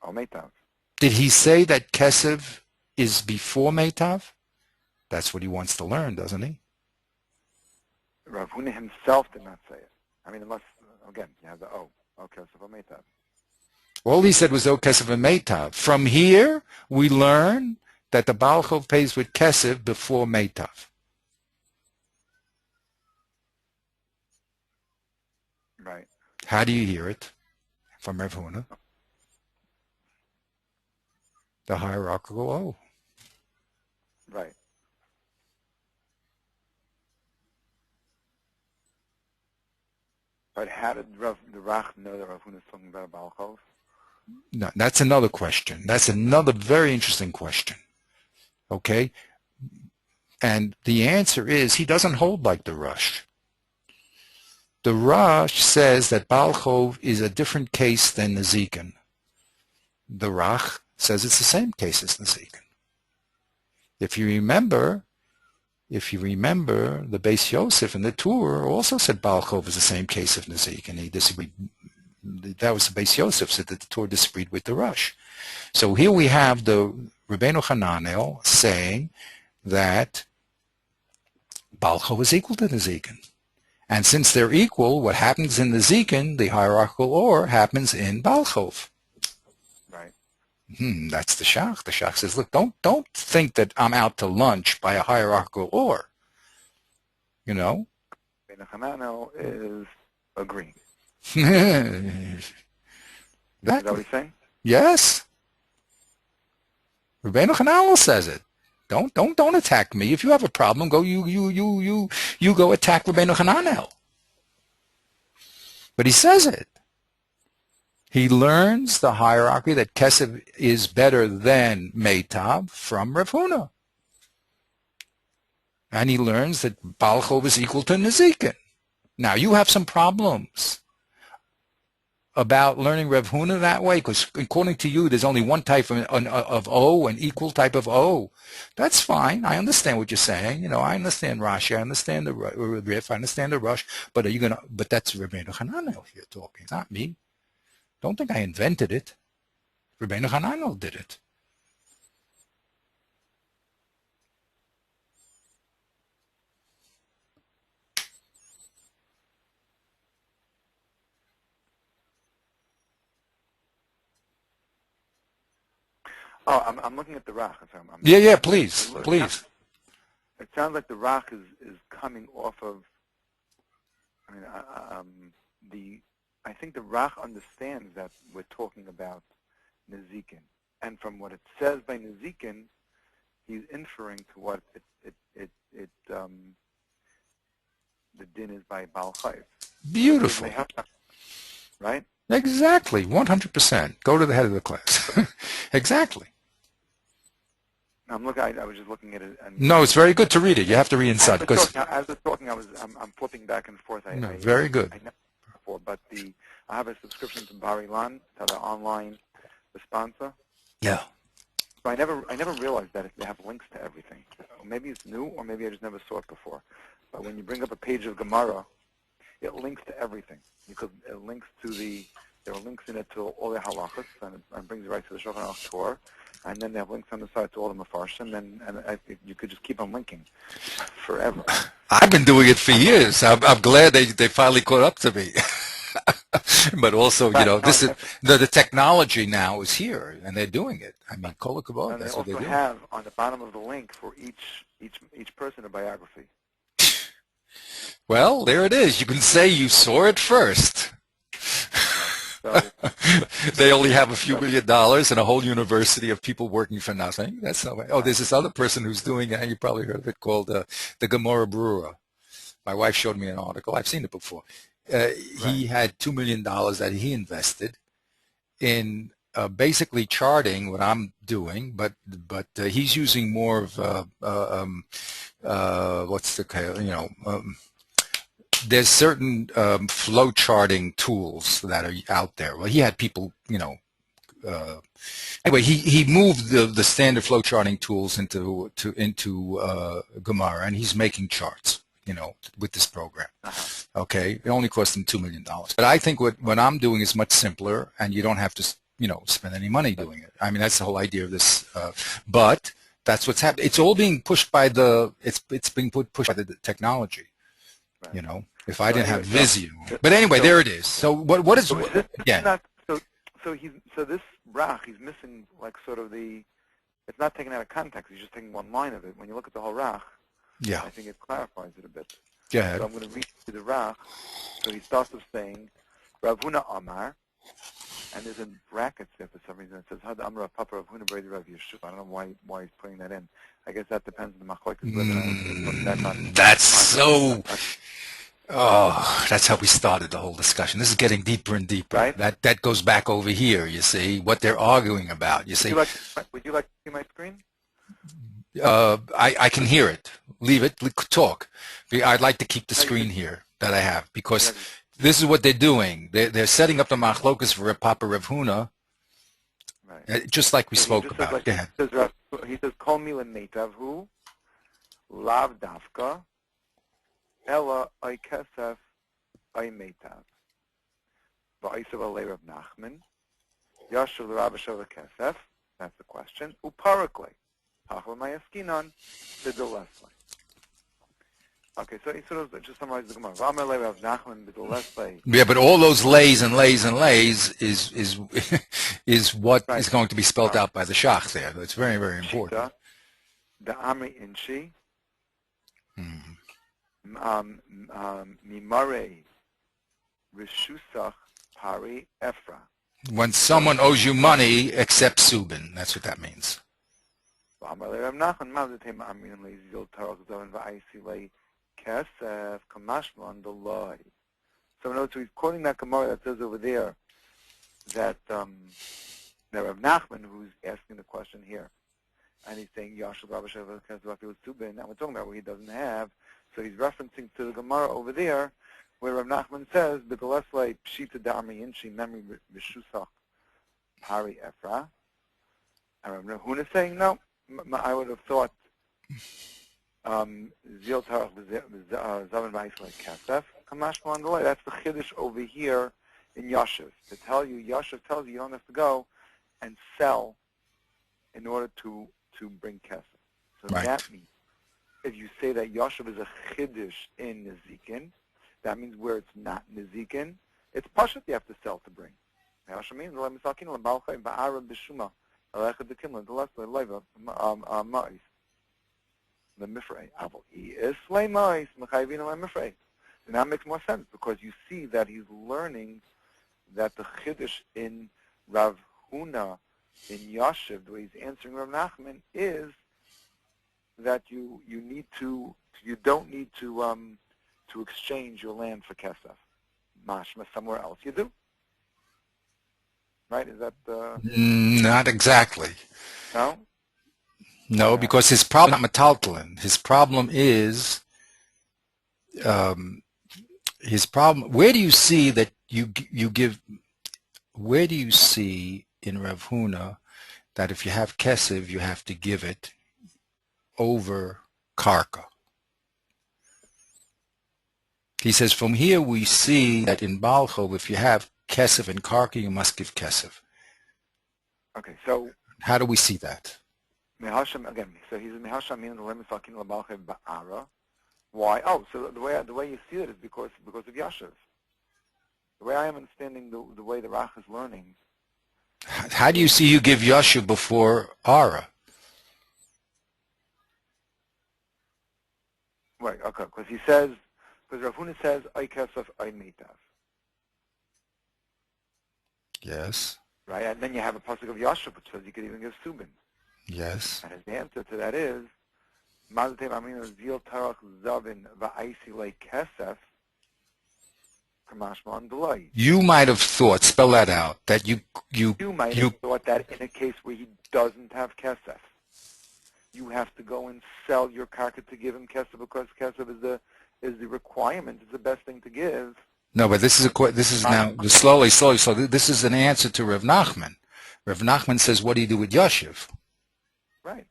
o meitav. Did he say that kesef is before meitav? That's what he wants to learn, doesn't he? Rav Huna himself did not say it. I mean, unless, again, you have the o kesef, o meitav. All he said was o kesef and meitav. From here, we learn that the Baal Chov pays with kesef before meitav. Right. How do you hear it from Rav Huna? The hierarchical O. Right. But how did the Rach know that Rav Huna is talking about a Baal Chov? No, that's another question. That's another very interesting question. Okay? And the answer is he doesn't hold like the Rush. The Rush says that Baal Chov is a different case than Nezikin. The Rach says it's the same case as Nezikin. If you remember, the Beis Yosef and the Tur also said Baal Chov is the same case of Nezikin. He disagreed. That was the Beis Yosef said that the Tur disagreed with the Rush. So here we have the Rabbeinu Hananel saying that Baal Chov is equal to Nezikin. And since they're equal, what happens in the Zikin, the hierarchical or, happens in Baal Chov. Right. That's the Shach. The Shach says, look, don't think that I'm out to lunch by a hierarchical or. You know? Hananel is agreeing. Exactly. Is that what he's saying? Yes. Rabbeinu Hananel says it. Don't attack me. If you have a problem, go you go attack Rabbeinu Hananel. But he says it. He learns the hierarchy that Kesef is better than Meitav from Rav Huna. And he learns that Baal Chov is equal to Nezikin. Now you have some problems about learning Rav Huna that way, because according to you, there's only one type of O, an equal type of O. That's fine. I understand what you're saying. You know, I understand Rashi. I understand the Rif. I understand the Rush. But are you gonna? But that's Rabbeinu Hananel here talking, not me. Don't think I invented it. Rabbeinu Hananel did it. Oh, I'm looking at the Rach. Yeah, please. It sounds like the Rach is coming off of I mean, I think the Rach understands that we're talking about Nezikin. And from what it says by Nezikin, he's inferring to what the din is by Baal Chayv. Beautiful. Right? Exactly. 100%. Go to the head of the class. Exactly. I'm looking. I was just looking at it. And No, it's very good to read it. You have to read inside because. As we're talking, I'm flipping back and forth. Very good. I never before, but I have a subscription to Bar-Ilan, to the online sponsor. Yeah. So I never realized that they have links to everything. Maybe it's new, or maybe I just never saw it before. But when you bring up a page of Gemara, it links to everything. Because it links to there are links in it to all the halachas, and it brings you right to the Shulchan Aruch Torah. And then they have links on the side to all the mafarshim, and you could just keep on linking forever. I've been doing it for years. I'm glad they finally caught up to me. But also, this is the technology now is here, and they're doing it. I mean, kol hakavod, that's what they're doing. And they also have on the bottom of the link for each person a biography. Well, there it is. You can say you saw it first. So, they only have a few $1 million and a whole university of people working for nothing. That's not right. Oh, there's this other person who's doing it, and you probably heard of it, called the Gemara Brewer. My wife showed me an article. I've seen it before. He had $2 million that he invested in basically charting what I'm doing, but he's using more of there's certain flow charting tools that are out there. Well, he had people, anyway, he moved the standard flow charting tools into Gemara, and he's making charts, with this program. Okay, it only cost him $2 million. But I think what I'm doing is much simpler, and you don't have to, spend any money doing it. I mean, that's the whole idea of this. But that's what's happening. It's all being pushed by it's being pushed by the technology. If I didn't have Visio. But anyway, there it is. So what is yeah? So this Rach, he's missing like sort of it's not taken out of context. He's just taking one line of it. When you look at the whole Rach, yeah, I think it clarifies it a bit. Go ahead. So I'm going to read the Rach. So he starts with saying, Rav Huna Amar, and there's in brackets there for some reason. It says Had Amar Papa Rav Huna Bredi Rav Yeshua. I don't know why he's putting that in. I guess that depends on the machlokes. That's so. Oh, that's how we started the whole discussion. This is getting deeper and deeper. Right? That goes back over here. You see what they're arguing about. You see. Would you like to see my screen? I can hear it. Leave it. Talk. I'd like to keep the screen here that I have because this is what they're doing. They're setting up the machlokas for Papa Rav Huna, just like we spoke about. Go ahead. He says, "Kol milah meitavhu, lav dafka, ella ay kesef ay meitav, va'isav alei Rav Nachman, yashav l'Rabbi Sheva kesef." That's the question. Uparakle, hachla mayaskinon, b'dolesle. Okay, so he sort of just summarizes the Gemara. V'amalei Rav Nachman b'dolesle. Yeah, but all those lays and lays and lays is what is going to be spelled out by the Shach there. It's very, very important. The Amri Inshi, Mimare Rishusach Pari Efra. When someone owes you money, accept Subin. That's what that means. So in other words, he's quoting that Gemara that says over there that Rav Nachman, who's asking the question here, and he's saying Yashal Rabbi Sheva Kesef with Subin, and we're talking about what he doesn't have. So he's referencing to the Gemara over there, where Rav Nachman says, "B'Galeslei Pshita Da'ami Inshi Memory B'Shusach Pari Efra." And Rav Huna is saying, no, I would have thought Zil Tarach Zavan Ba'Yisrael Kesef Kamash Malandalei. That's the Chiddush over here in Yashiv. To tell you, Yashiv tells you don't have to go and sell in order to bring Kesef. So that means if you say that Yashiv is a Chiddush in Nezikin, that means where it's not Nezikin, it's Pashat you have to sell to bring. Yashiv means the Mifrei. now it makes more sense because you see that he's learning that the chiddush in Rav Huna in Yashiv, the way he's answering Rav Nachman, is that you don't need to exchange your land for kesef, mashma somewhere else. You do, right? Is that Not exactly. no? No, because his problem is not metaltalin. His problem is his problem. Where do you see that you give? Where do you see in Rav Huna that if you have kesef, you have to give it over karka? He says from here we see that in Balchov, if you have kesef and karka, you must give kesef. Okay, so how do we see that? Mehasham again. So he's Mehasham in the lemon sakin labalchev ba'ara. Why? Oh, so the way you see it is because of Yashiv. The way I am understanding the way the Rach is learning. How do you see you give Yashiv before Ara? Right. Okay. Because Rav Huna says I kesef I meitav. Yes. Right, and then you have a pasuk of Yashiv which says you could even give subin. Yes. And his answer to that is Mazatev Amina Zil Tarach Zavin Va'isi Le Kesef Kamashma Delay. You might have thought, spell that out, that you might have thought that in a case where he doesn't have Kesef, you have to go and sell your karka to give him Kesef because Kesef is the requirement, it's the best thing to give. No, but this is now slowly. So this is an answer to Rav Nachman. Rav Nachman says, what do you do with Yashiv? Right.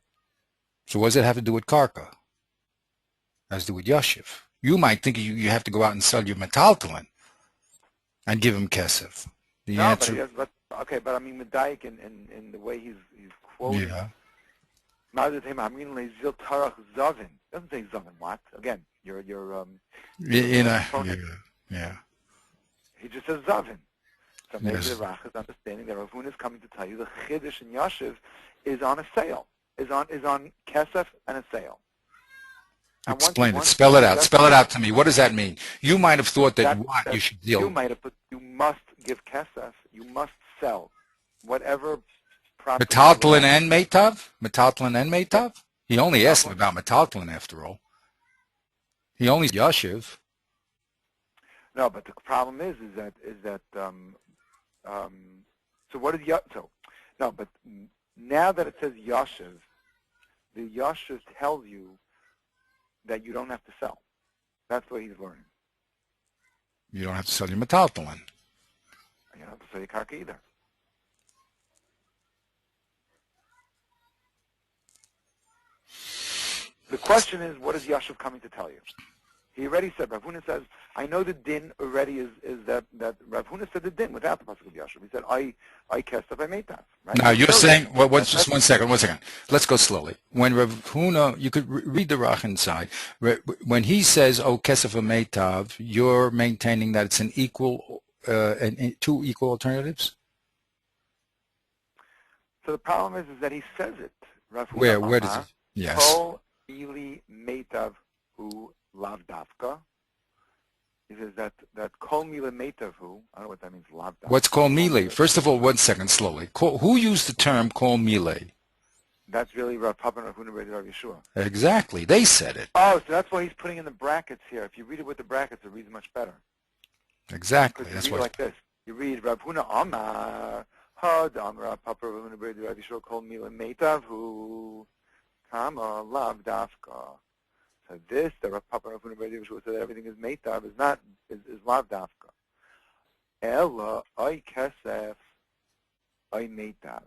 So what does it have to do with karka? It has to do with Yashiv. You might think you have to go out and sell your metaltalin and give him kesef. The answer. But I mean Medayik in the way he's quoting. Yeah. Doesn't say Zavin. What? Again, you're yeah. He just says Zavin. So maybe Yes. the Rach is understanding that Rav Huna is coming to tell you the Chiddush in Yashiv is on a sale, is on Kesef and a sale. And Explain it. Spell it out. Spell it out to me. What does that mean? You might have thought that you should deal. You might have put. You must give Kesef. You must sell whatever property. Metaltalin and meitav? Metaltalin and meitav? He only asked him about metaltalin after all. He only Yashiv. No, but the problem is that so what is so no, but now that it says Yashiv, the Yashiv tells you that you don't have to sell. That's what he's learning. You don't have to sell your metaltalin. You don't have to sell your karka either. The question is, what is Yashiv coming to tell you? He already said, Rav Huna says, I know the din already is that Rav Huna said the din without the pasuk of Yashiv. He said, I kesef, I made that. Right? Now you're saying, well, just one second. Let's go slowly. When Rav Huna, you could read the Rach inside. When he says, oh, kesef meitav, you're maintaining that it's an equal, two equal alternatives? So the problem is that he says it. Rav Huna Where does it? Yes. Kol ili meitav hu lav dafka. He says that kol mila meitav hu, I don't know what that means, lav dafka. What's kol mile? First of all, 1 second, slowly. Who used the term kol mile? That's really Rav Papa and Rav Huna Rav Yeshua. Exactly. They said it. Oh, so that's why he's putting in the brackets here. If you read it with the brackets, it reads much better. Exactly. That's why. Like this. You read Rav Huna Amar Had Amar Rav Papa Rav Huna Rav Yeshua kol mila meitav hu kama lav dafka. So this, the Rav Papa Rav Huna Rav Yeshua said that everything is meitav, is lav dafka. Ella ay kesef ay meitav.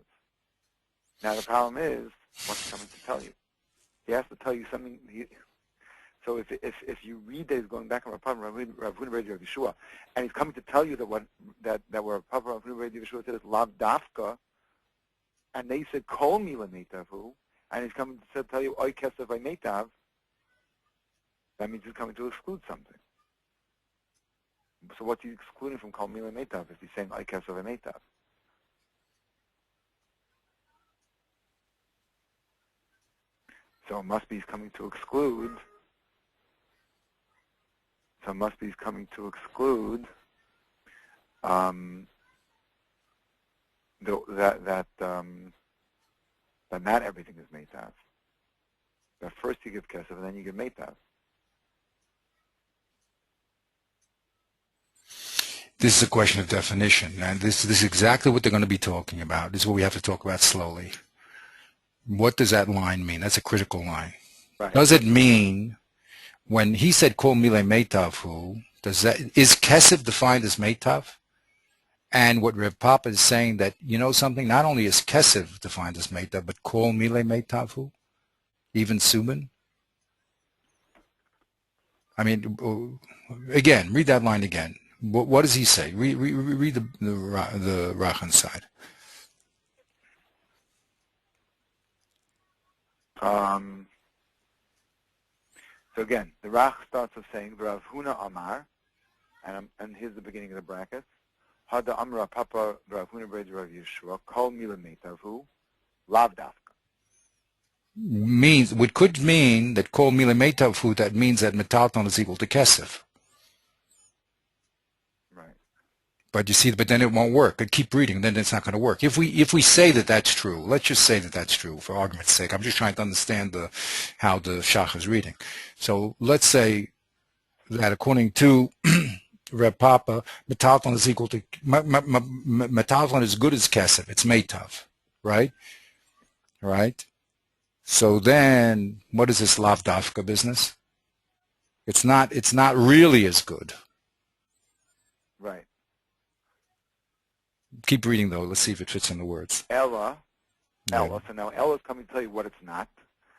Now the problem is, what's he coming to tell you? He has to tell you something. So if you read that he's going back on Rav Papa Rav Huna Rav Yeshua, and he's coming to tell you that what Rav Papa Rav Huna Rav Yeshua said is lav dafka, and they said kol mila meitavu, and he's coming to tell you ay kesef ay meitav, that means he's coming to exclude something. So what's he excluding from kol mila meitav if he's saying ay kesef ay meitav? So it must be he's coming to exclude So must be is coming to exclude that not everything is meitav. That first you give kesef and then you give meitav. This is a question of definition, and this is exactly what they're going to be talking about. This is what we have to talk about slowly. What does that line mean? That's a critical line. Right. Does it mean, when he said kol mile meitavu, is kesef defined as meitav? And what Reb Papa is saying, that, you know something, not only is kesef defined as meitav, but kol mile meitavu, even subin? I mean, again, read that line again. What does he say? Read the Rachan side. So again, the Rach starts with saying Rav Huna Amar, and here's the beginning of the brackets. Hada Amra Papa Rav Huna Bred Rav Yeshua Kol Mila Meitavu Lav Dafka. Means, what could mean that kol mila meitavu, that means that metalton is equal to kesef. Right. But you see, but then it won't work. And keep reading, then it's not going to work. If we say that that's true, let's just say that that's true for argument's sake. I'm just trying to understand how the Shach is reading. So let's say that according to Reb Papa, metalton is equal to metalton is good as kesef. It's meitav, right? Right. So then, what is this lav dafka business? It's not really as good. Right. Keep reading though. Let's see if it fits in the words. Ella. Yeah. So now Ella is coming to tell you what it's not.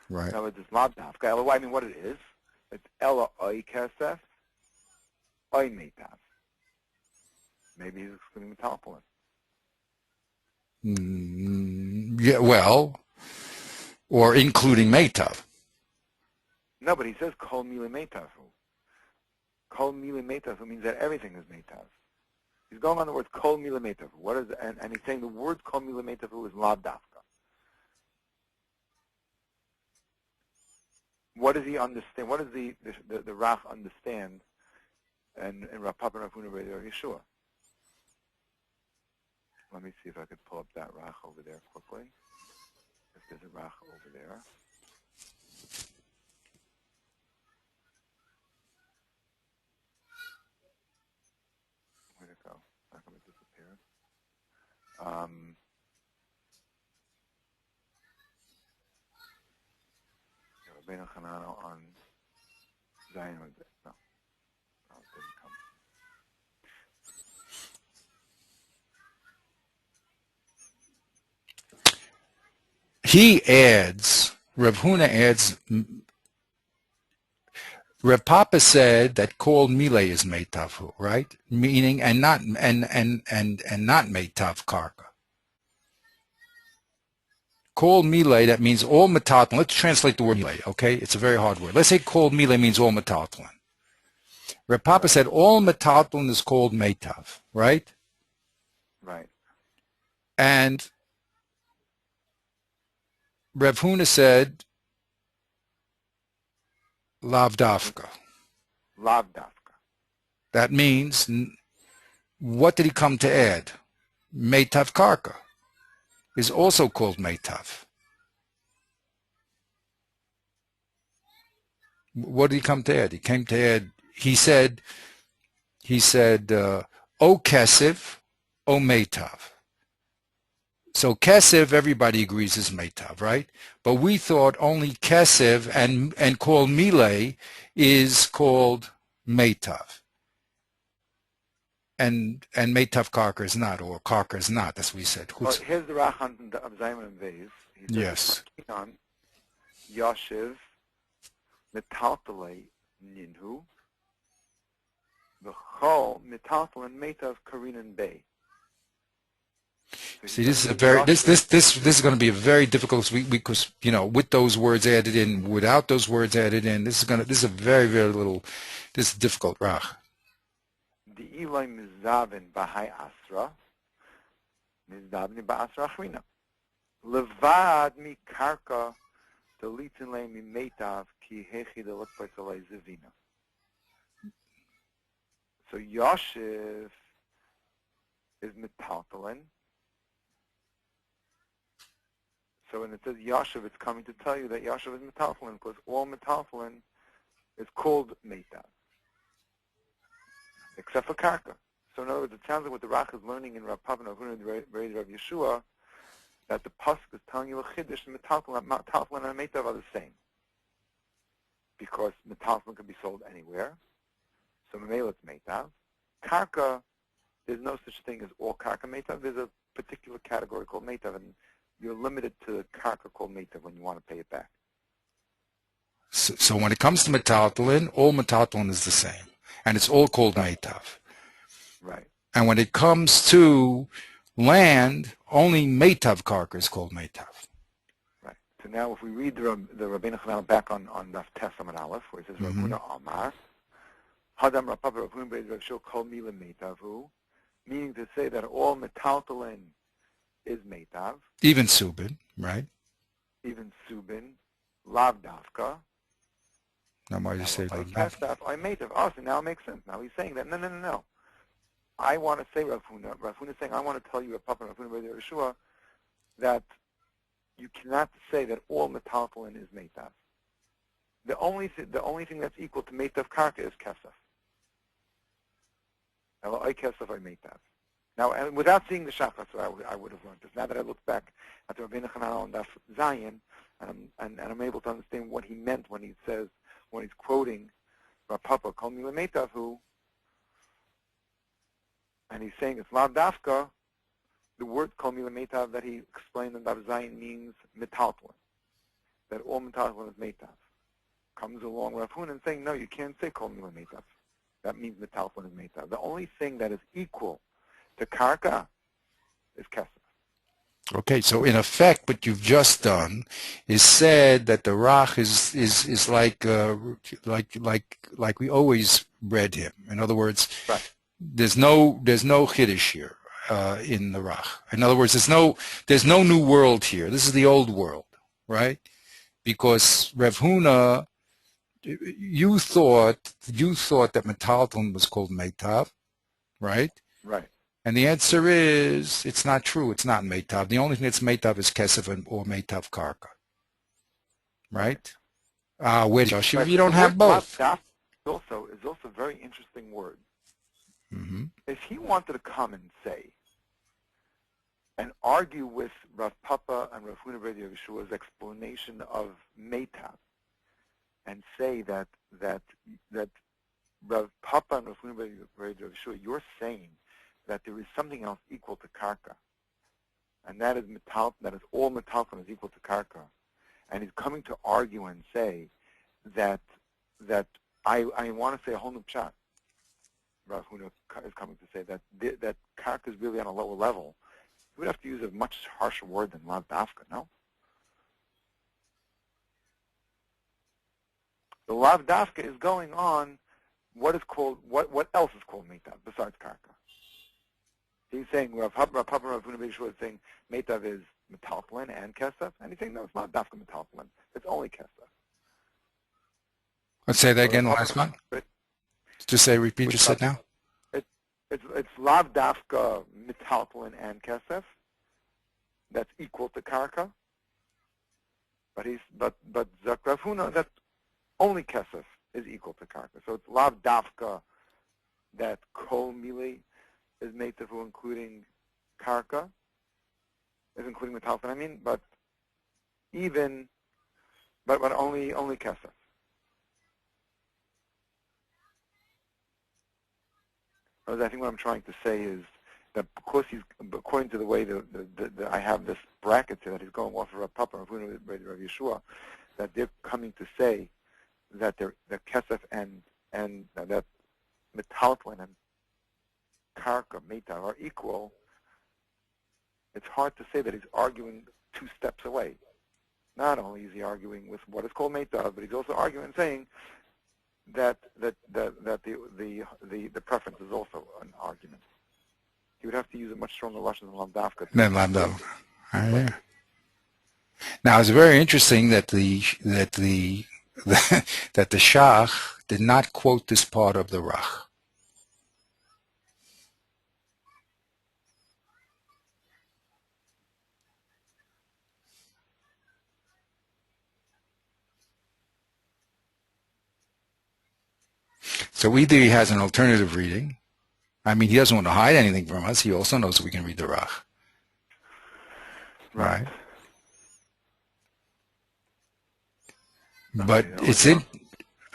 Right. Now it's lav dafka. Ella, well, I mean what it is. It's Ella oy kesef, oy meitav. Maybe he's excluding metalpolin. Yeah. Well, or including meitav. No, but he says kol mila meitavu. Kol mila meitavu means that everything is meitav. He's going on the word kol mila meitavu. What is and he's saying the word kol mila meitavu is lav dafka. What does he understand? What does the Rach understand? And Rav Papa and Rav Huna Bred Rav Yeshua. Let me see if I could pull up that Rach over there quickly. If there's a Rach over there. Where'd it go? How come it disappeared? Rabbeinu Hanano on Zion. No, it didn't come. He adds, Rav Huna adds, Rav Papa said that kol mile is meitavu, right? Meaning, and not meitav karka. Kol mile, that means all metalton. Let's translate the word mile, okay? It's a very hard word. Let's say kol mile means all metalton. Rav Papa said all metalton is called meitav, right? Right. And Rav Huna said lav dafka. Lav dafka. That means, what did he come to add? Meitav karka is also called meitav. What did he come to add? He came to add, he said, o kesef, o meitav. So kesef, everybody agrees, is meitav, right? But we thought only kesef and kol mile is called meitav. And meitav karka is not, or karka is not. That's what we said. Well, here's the Rachan of Zayman and Beis. He says, yes. Yoshev metaltalei ninhu v'chol metaltalei meitav karinan bay. See, this is a very this is going to be a very difficult because with those words added in, without those words added in, this is a very little, this is difficult rach. The Eloi mizavin b'hai asra mizavni ba'asra achrina levad mi karka delitin le mi meitav ki hechi delakpaitzalei zivina. So Yashiv is metaltalin. So when it says Yashiv, it's coming to tell you that Yashiv is metaltalin, because all metaltalin is called meitav, except for karka. So in other words, it sounds like what the Rach is learning in Rav Papa and Rav Yeshua, that the pasuk is telling you a chiddush, and metaltalin and meitav are the same, because metaltalin can be sold anywhere. So Mamela it's meitav. Karka, there's no such thing as all karka meitav. There's a particular category called meitav, and you're limited to karka called meitav when you want to pay it back. So when it comes to metaltalin, all metaltalin is the same, and it's all called meitav. Right. And when it comes to land, only meitav karka is called meitav. Right. So now if we read the Rabbeinu Chananel back on Daf Tes Amud Aleph, where it says Rav Huna Amar, Hadam Rav Papa Rav Huna Beis Rav Shul Kol Mila Meitavu, meaning to say that all metaltalin is meitav. Even subin, right? Even subin, lav dafka. Now why do you say lav dafka? I meitav. Oh, so now it makes sense. Now he's saying that, no. I want to say, Rav Huna is saying, I want to tell you, Rav Papa Rav Huna Beis Rav Yeshua, that you cannot say that all metaltalin is meitav. The only thing that's equal to meitav karka is kesef. I kesef, I meitav. Now, and without seeing the shachar, so I would have learned this. Now that I look back at the Rabbeinu Chananel and Daf Zayin, and I'm able to understand what he meant when he says, when he's quoting Rav Papa, Kol Mila Meitavu, and he's saying it's lav dafka, the word Kol Mila Meitav that he explained in Daf Zayin means metaltalin, that all metaltalin is meitav. Comes along Rav Huna and saying, no, you can't say Kol Mila Meitav. That means metaltalin is meitav. The only thing that is equal to karka is kesef. Okay, so in effect, what you've just done is said that the Rach is like we always read him. In other words, right. there's no chiddush here in the Rach. In other words, there's no new world here. This is the old world, right? Because Rav Huna, you thought that metaltalin was called meitav, right? Right. And the answer is, it's not true. It's not meitav. The only thing that's meitav is kesef or meitav karka. Right? Wait, Josh, right. You don't have both. That is also a very interesting word. Mm-hmm. If he wanted to come and say, and argue with Rav Papa and Rav Huna Beis Rav Yeshua's explanation of meitav, and say that Rav Papa and Rav Huna Beis Rav Yeshua, you're saying that there is something else equal to karka, and that is all metaltalin is equal to karka, and he's coming to argue and say that I want to say a whole new pshat. Rav Huna is coming to say that karka is really on a lower level. He would have to use a much harsher word than lav dafka, no? The lav dafka is going on what else is called meitav besides karka. He's saying Rav Papa and Rav Huna Beis Yeshua is saying meitav is metaltalin and kesef, and he's saying no, it's not dafka metaltalin. It's only kesef. Let's say that again, the last one. Just say, repeat what you said now. It's lav dafka metaltalin and kesef. That's equal to karka. But Zak Rav Huna, that only kesef is equal to karka. So it's lav dafka that kol mili is meitavu, including karka, is including metaltalin. I mean, but only kesef. I think what I'm trying to say is that because according to the way I have this bracket here, that he's going off of Rav Papa and Rav Yeshua, that they're coming to say that that kesef and that metaltalin and karka, meitav, are equal. It's hard to say that he's arguing two steps away. Not only is he arguing with what is called meitav, but he's also arguing and saying that the preference is also an argument. He would have to use a much stronger lashon than lav dafka. Then lav dafka. Right. Now it's very interesting that the Shach did not quote this part of the Rach. So either he has an alternative reading. I mean, he doesn't want to hide anything from us. He also knows we can read the Rach. Right? But it's in.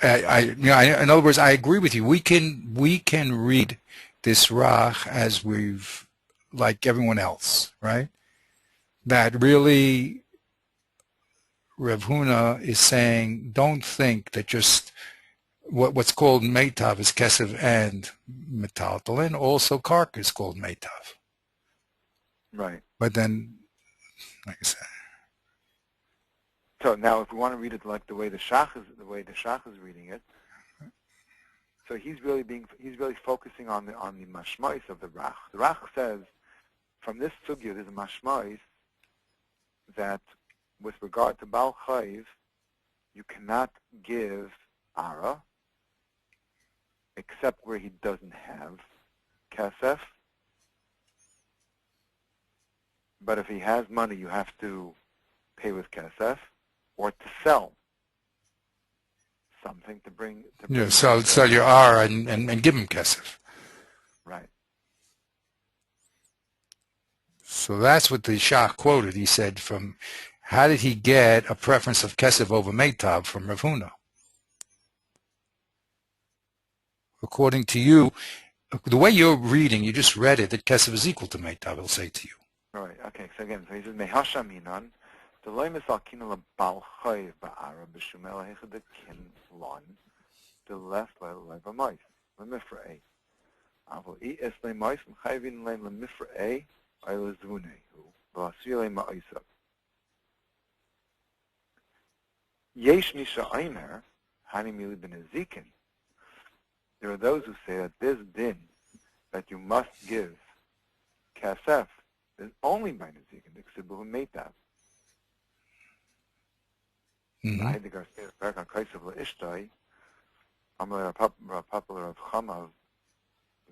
In other words, I agree with you. We can read this Rach as we've, like everyone else, right? That really, Rav Huna is saying, don't think that just what's called Meitav is Kesef and Metaltalin. Also, Karka is called Meitav. Right. But then, like I said. So now, if we want to read it like the way the Shach is reading it, so he's really focusing on the mashmais of the Rach. The Rach says, from this sugya, there's a mashmais that, with regard to Baal Chayv, you cannot give ara, except where he doesn't have kesef. But if he has money, you have to pay with kesef, or to sell something to bring sell your ara and give him kesef. Right. So that's what the Shach quoted. He said, "From how did he get a preference of kesef over meitav from Rav Huna?" According to you, the way you're reading, you just read it, that kesef is equal to meitav, he'll say to you. All right. Okay. So again, so he says, "Mehashaminan, the loy misalkin la bal chayv ba'ara b'shumel hechadakin lon, the less leva mois lemifrei. Avol I esle mois m'chayvin leim lemifrei ayla zvunehu v'asile ma'isa. Yesh misha aimer hani mili ben ezikin." There are those who say that this din that you must give kasef is only by nezikin, the ksibu meitav. Heidegger says, "Berkan kaisav leishtai, amal popular of chamav,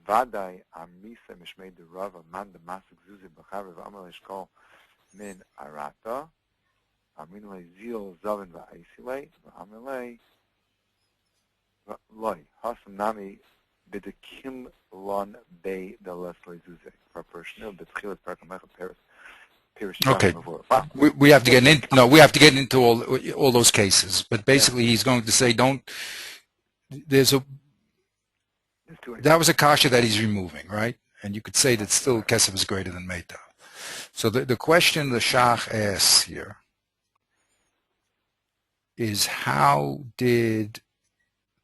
vadai amisa mishmei derava man de masik zuzi b'charev amal ishkol min arata, amin le zil zavin va'aisilei, va'amalei loy hasam nami bidekim lon bei de lesle zuzi for personal betchilat perkamach Paris." Okay, we have to get in. No, we have to get into all those cases. But basically, he's going to say, don't. That was a kasha that he's removing, right? And you could say that still kesef is greater than meitav. So the question the Shach asks here is, how did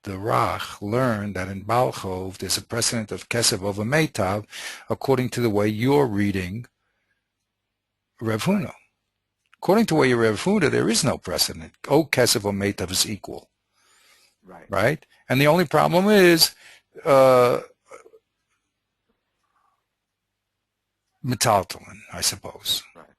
the Rach learn that in Baal Chov there's a precedent of kesef over meitav, according to the way you're reading Rav Huna? According to way you Rav Huna, there is no precedent. O kesef or meitav is equal. Right? And the only problem is metaltalin, I suppose. Right.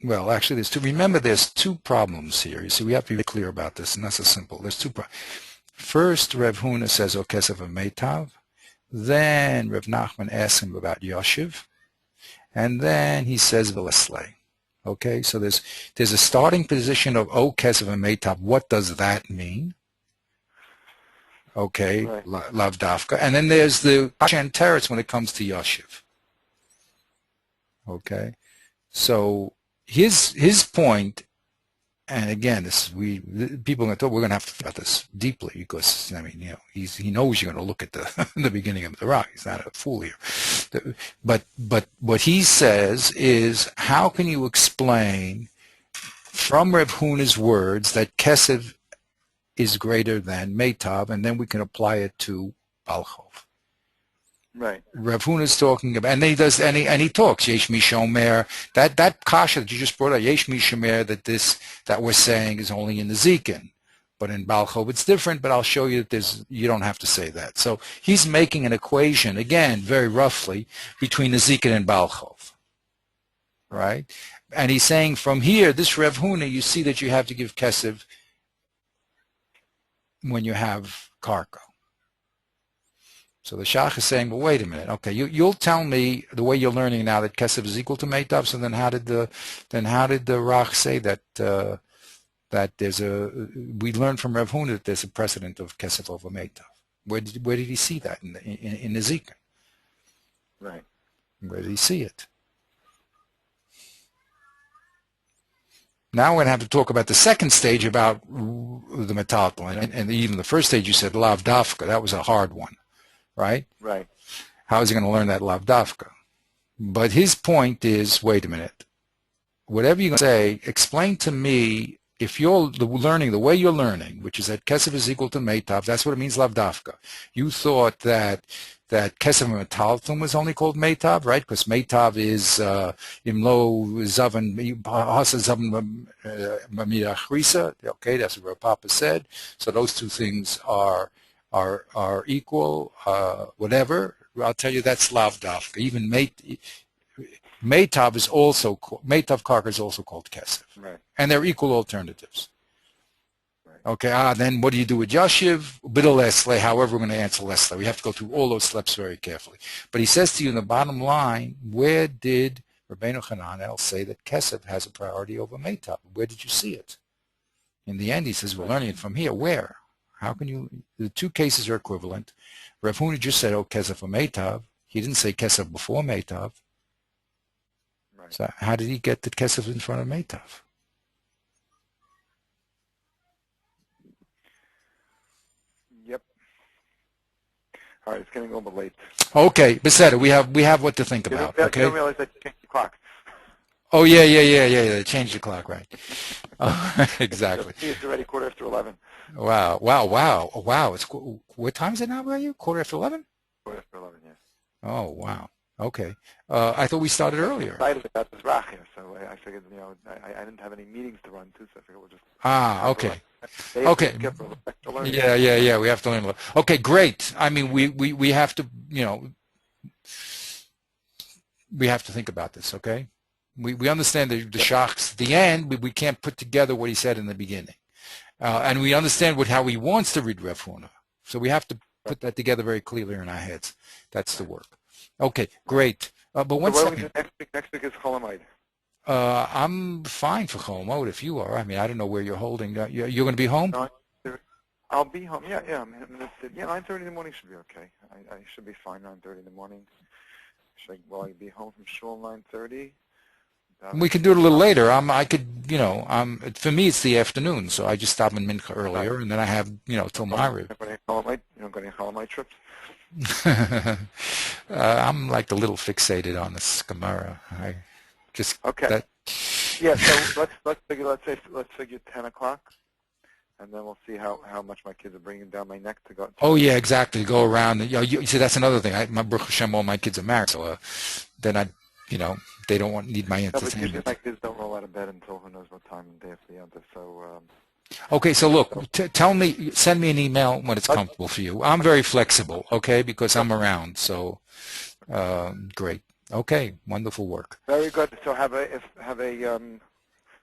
Well, actually, there's two problems here. You see, we have to be clear about this, and that's a simple. There's two problems. First, Rav Huna says, O kesef or meitav. Then Rav Nachman asks him about Yoshiv, and then he says V'leslei. Okay, so there's a starting position of O kesef and meitav. What does that mean? Okay, right. Lav dafka, and then there's the kasha and teretz when it comes to Yoshiv. Okay, so his point. And again, people are going to talk. We're going to have to think about this deeply because I mean, he knows you're going to look at the beginning of the Rach. He's not a fool here. But what he says is, how can you explain from Rav Huna's words that kesef is greater than meitav, and then we can apply it to Baal Chov? Right. Rav Huna is talking about, and he talks Yesh Mishomer, that kasha that you just brought up, Yesh Mishomer, that we're saying is only in the Zikin, but in Baal Chov it's different. But I'll show you that you don't have to say that. So he's making an equation again, very roughly, between the Zikin and Baal Chov, right? And he's saying from here, this Rav Huna, you see that you have to give kesef when you have karka. So the Shach is saying, well, wait a minute. Okay, you'll tell me the way you're learning now that kesef is equal to meitav. So then how did the Rach say that that we learned from Rav Huna that there's a precedent of kesef over meitav. Where did he see that in the Zika? Right. Where did he see it? Now we're going to have to talk about the second stage about the metaltal. And even the first stage you said lav dafka. That was a hard one, right? Right. How is he going to learn that lav dafka? But his point is, wait a minute. Whatever you're going to say, explain to me, if you're learning the way you're learning, which is that kesef is equal to meitav, that's what it means lav dafka. You thought that kesef metalton was only called meitav, right? Because meitav is imlo zavan hasa zavan mamirachrisa. Okay, that's what Rav Papa said. So those two things are equal. Whatever. I'll tell you that's lav dafka. Even meitav is also meitav karka is also called kesef, right? And they're equal alternatives. Right. Okay. Then what do you do with yashiv? Bidul lesle. However, we're going to answer lesle. We have to go through all those steps very carefully. But he says to you in the bottom line, where did Rabbeinu Hananel say that kesef has a priority over meitav? Where did you see it? In the end, he says we're learning it from here. Where? How can you? The two cases are equivalent. Rav Huna just said, "Oh, kesef or meitav." He didn't say kesef before meitav. Right. So how did he get the kesef in front of meitav? Yep. All right, it's getting a little bit late. Okay, Beseda, we have what to think about. Okay. You don't realize that you changed the clock. Oh yeah. Change the clock, right? Exactly. It's already 11:15. Wow. What time is it now? Where are you? 11:15? 11:15, yes. Oh wow. Okay. I thought we started earlier. I'm excited about this rachia, so I figured, I didn't have any meetings to run too, so I figured we'll just. Okay. Okay. Yeah. We have to learn a little. Okay, great. I mean, we have to, we have to think about this. Okay. We understand the shocks. At the end, we can't put together what he said in the beginning, and we understand how he wants to read Rav Huna. So we have to put that together very clearly in our heads. That's the work. Okay, great. But one second. Next week is Cholamoid. I'm fine for Cholamoid if you are. I mean, I don't know where you're holding. You're going to be home? No, I'll be home. Yeah. 9:30 in the morning should be okay. I should be fine 9:30 in the morning. Will I be home from shul 9:30? We can do it a little later. For me, it's the afternoon, so I just stop in Mincha earlier, and then I have, till Ma'ariv. You don't go to Cholamoid trips? I'm like a little fixated on this Gemara. I just okay. Yeah, so let's figure 10 o'clock, and then we'll see how much my kids are bringing down my neck to go. Oh yeah, exactly. Go around. You see, that's another thing. My Baruch Hashem, all my kids are married, so then they don't need my entertainment. But usually my kids don't roll out of bed until who knows what time of day after the other. So. Okay, so look, send me an email when it's comfortable for you. I'm very flexible, okay, because I'm around. So, great. Okay, wonderful work. Very good. So have a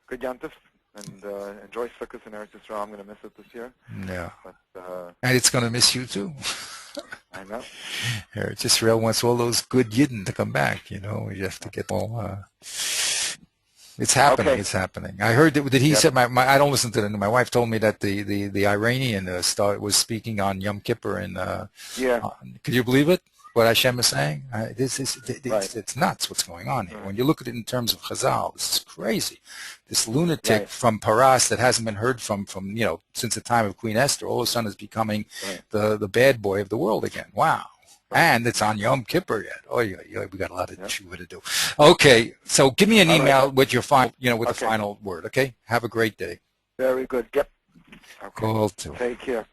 good Yantif and enjoy Sukkot in Eretz Yisrael. I'm going to miss it this year. Yeah. But, and it's going to miss you too. I know. Eretz Yisrael wants all those good Yidden to come back. You have to get all. It's happening. Okay. It's happening. I heard that he said. I don't listen to them. My wife told me that the Iranian was speaking on Yom Kippur and. Could you believe it? What Hashem is saying? It's nuts. What's going on here? When you look at it in terms of Chazal, this is crazy. This lunatic from Paras that hasn't been heard from since the time of Queen Esther, all of a sudden is becoming the bad boy of the world again. Wow. And it's on Yom Kippur yet. Oh, yeah, we got a lot of tshuva to do. Okay, so give me an email with your final, the final word. Okay, have a great day. Very good. Yep. Okay. Cool. Take care.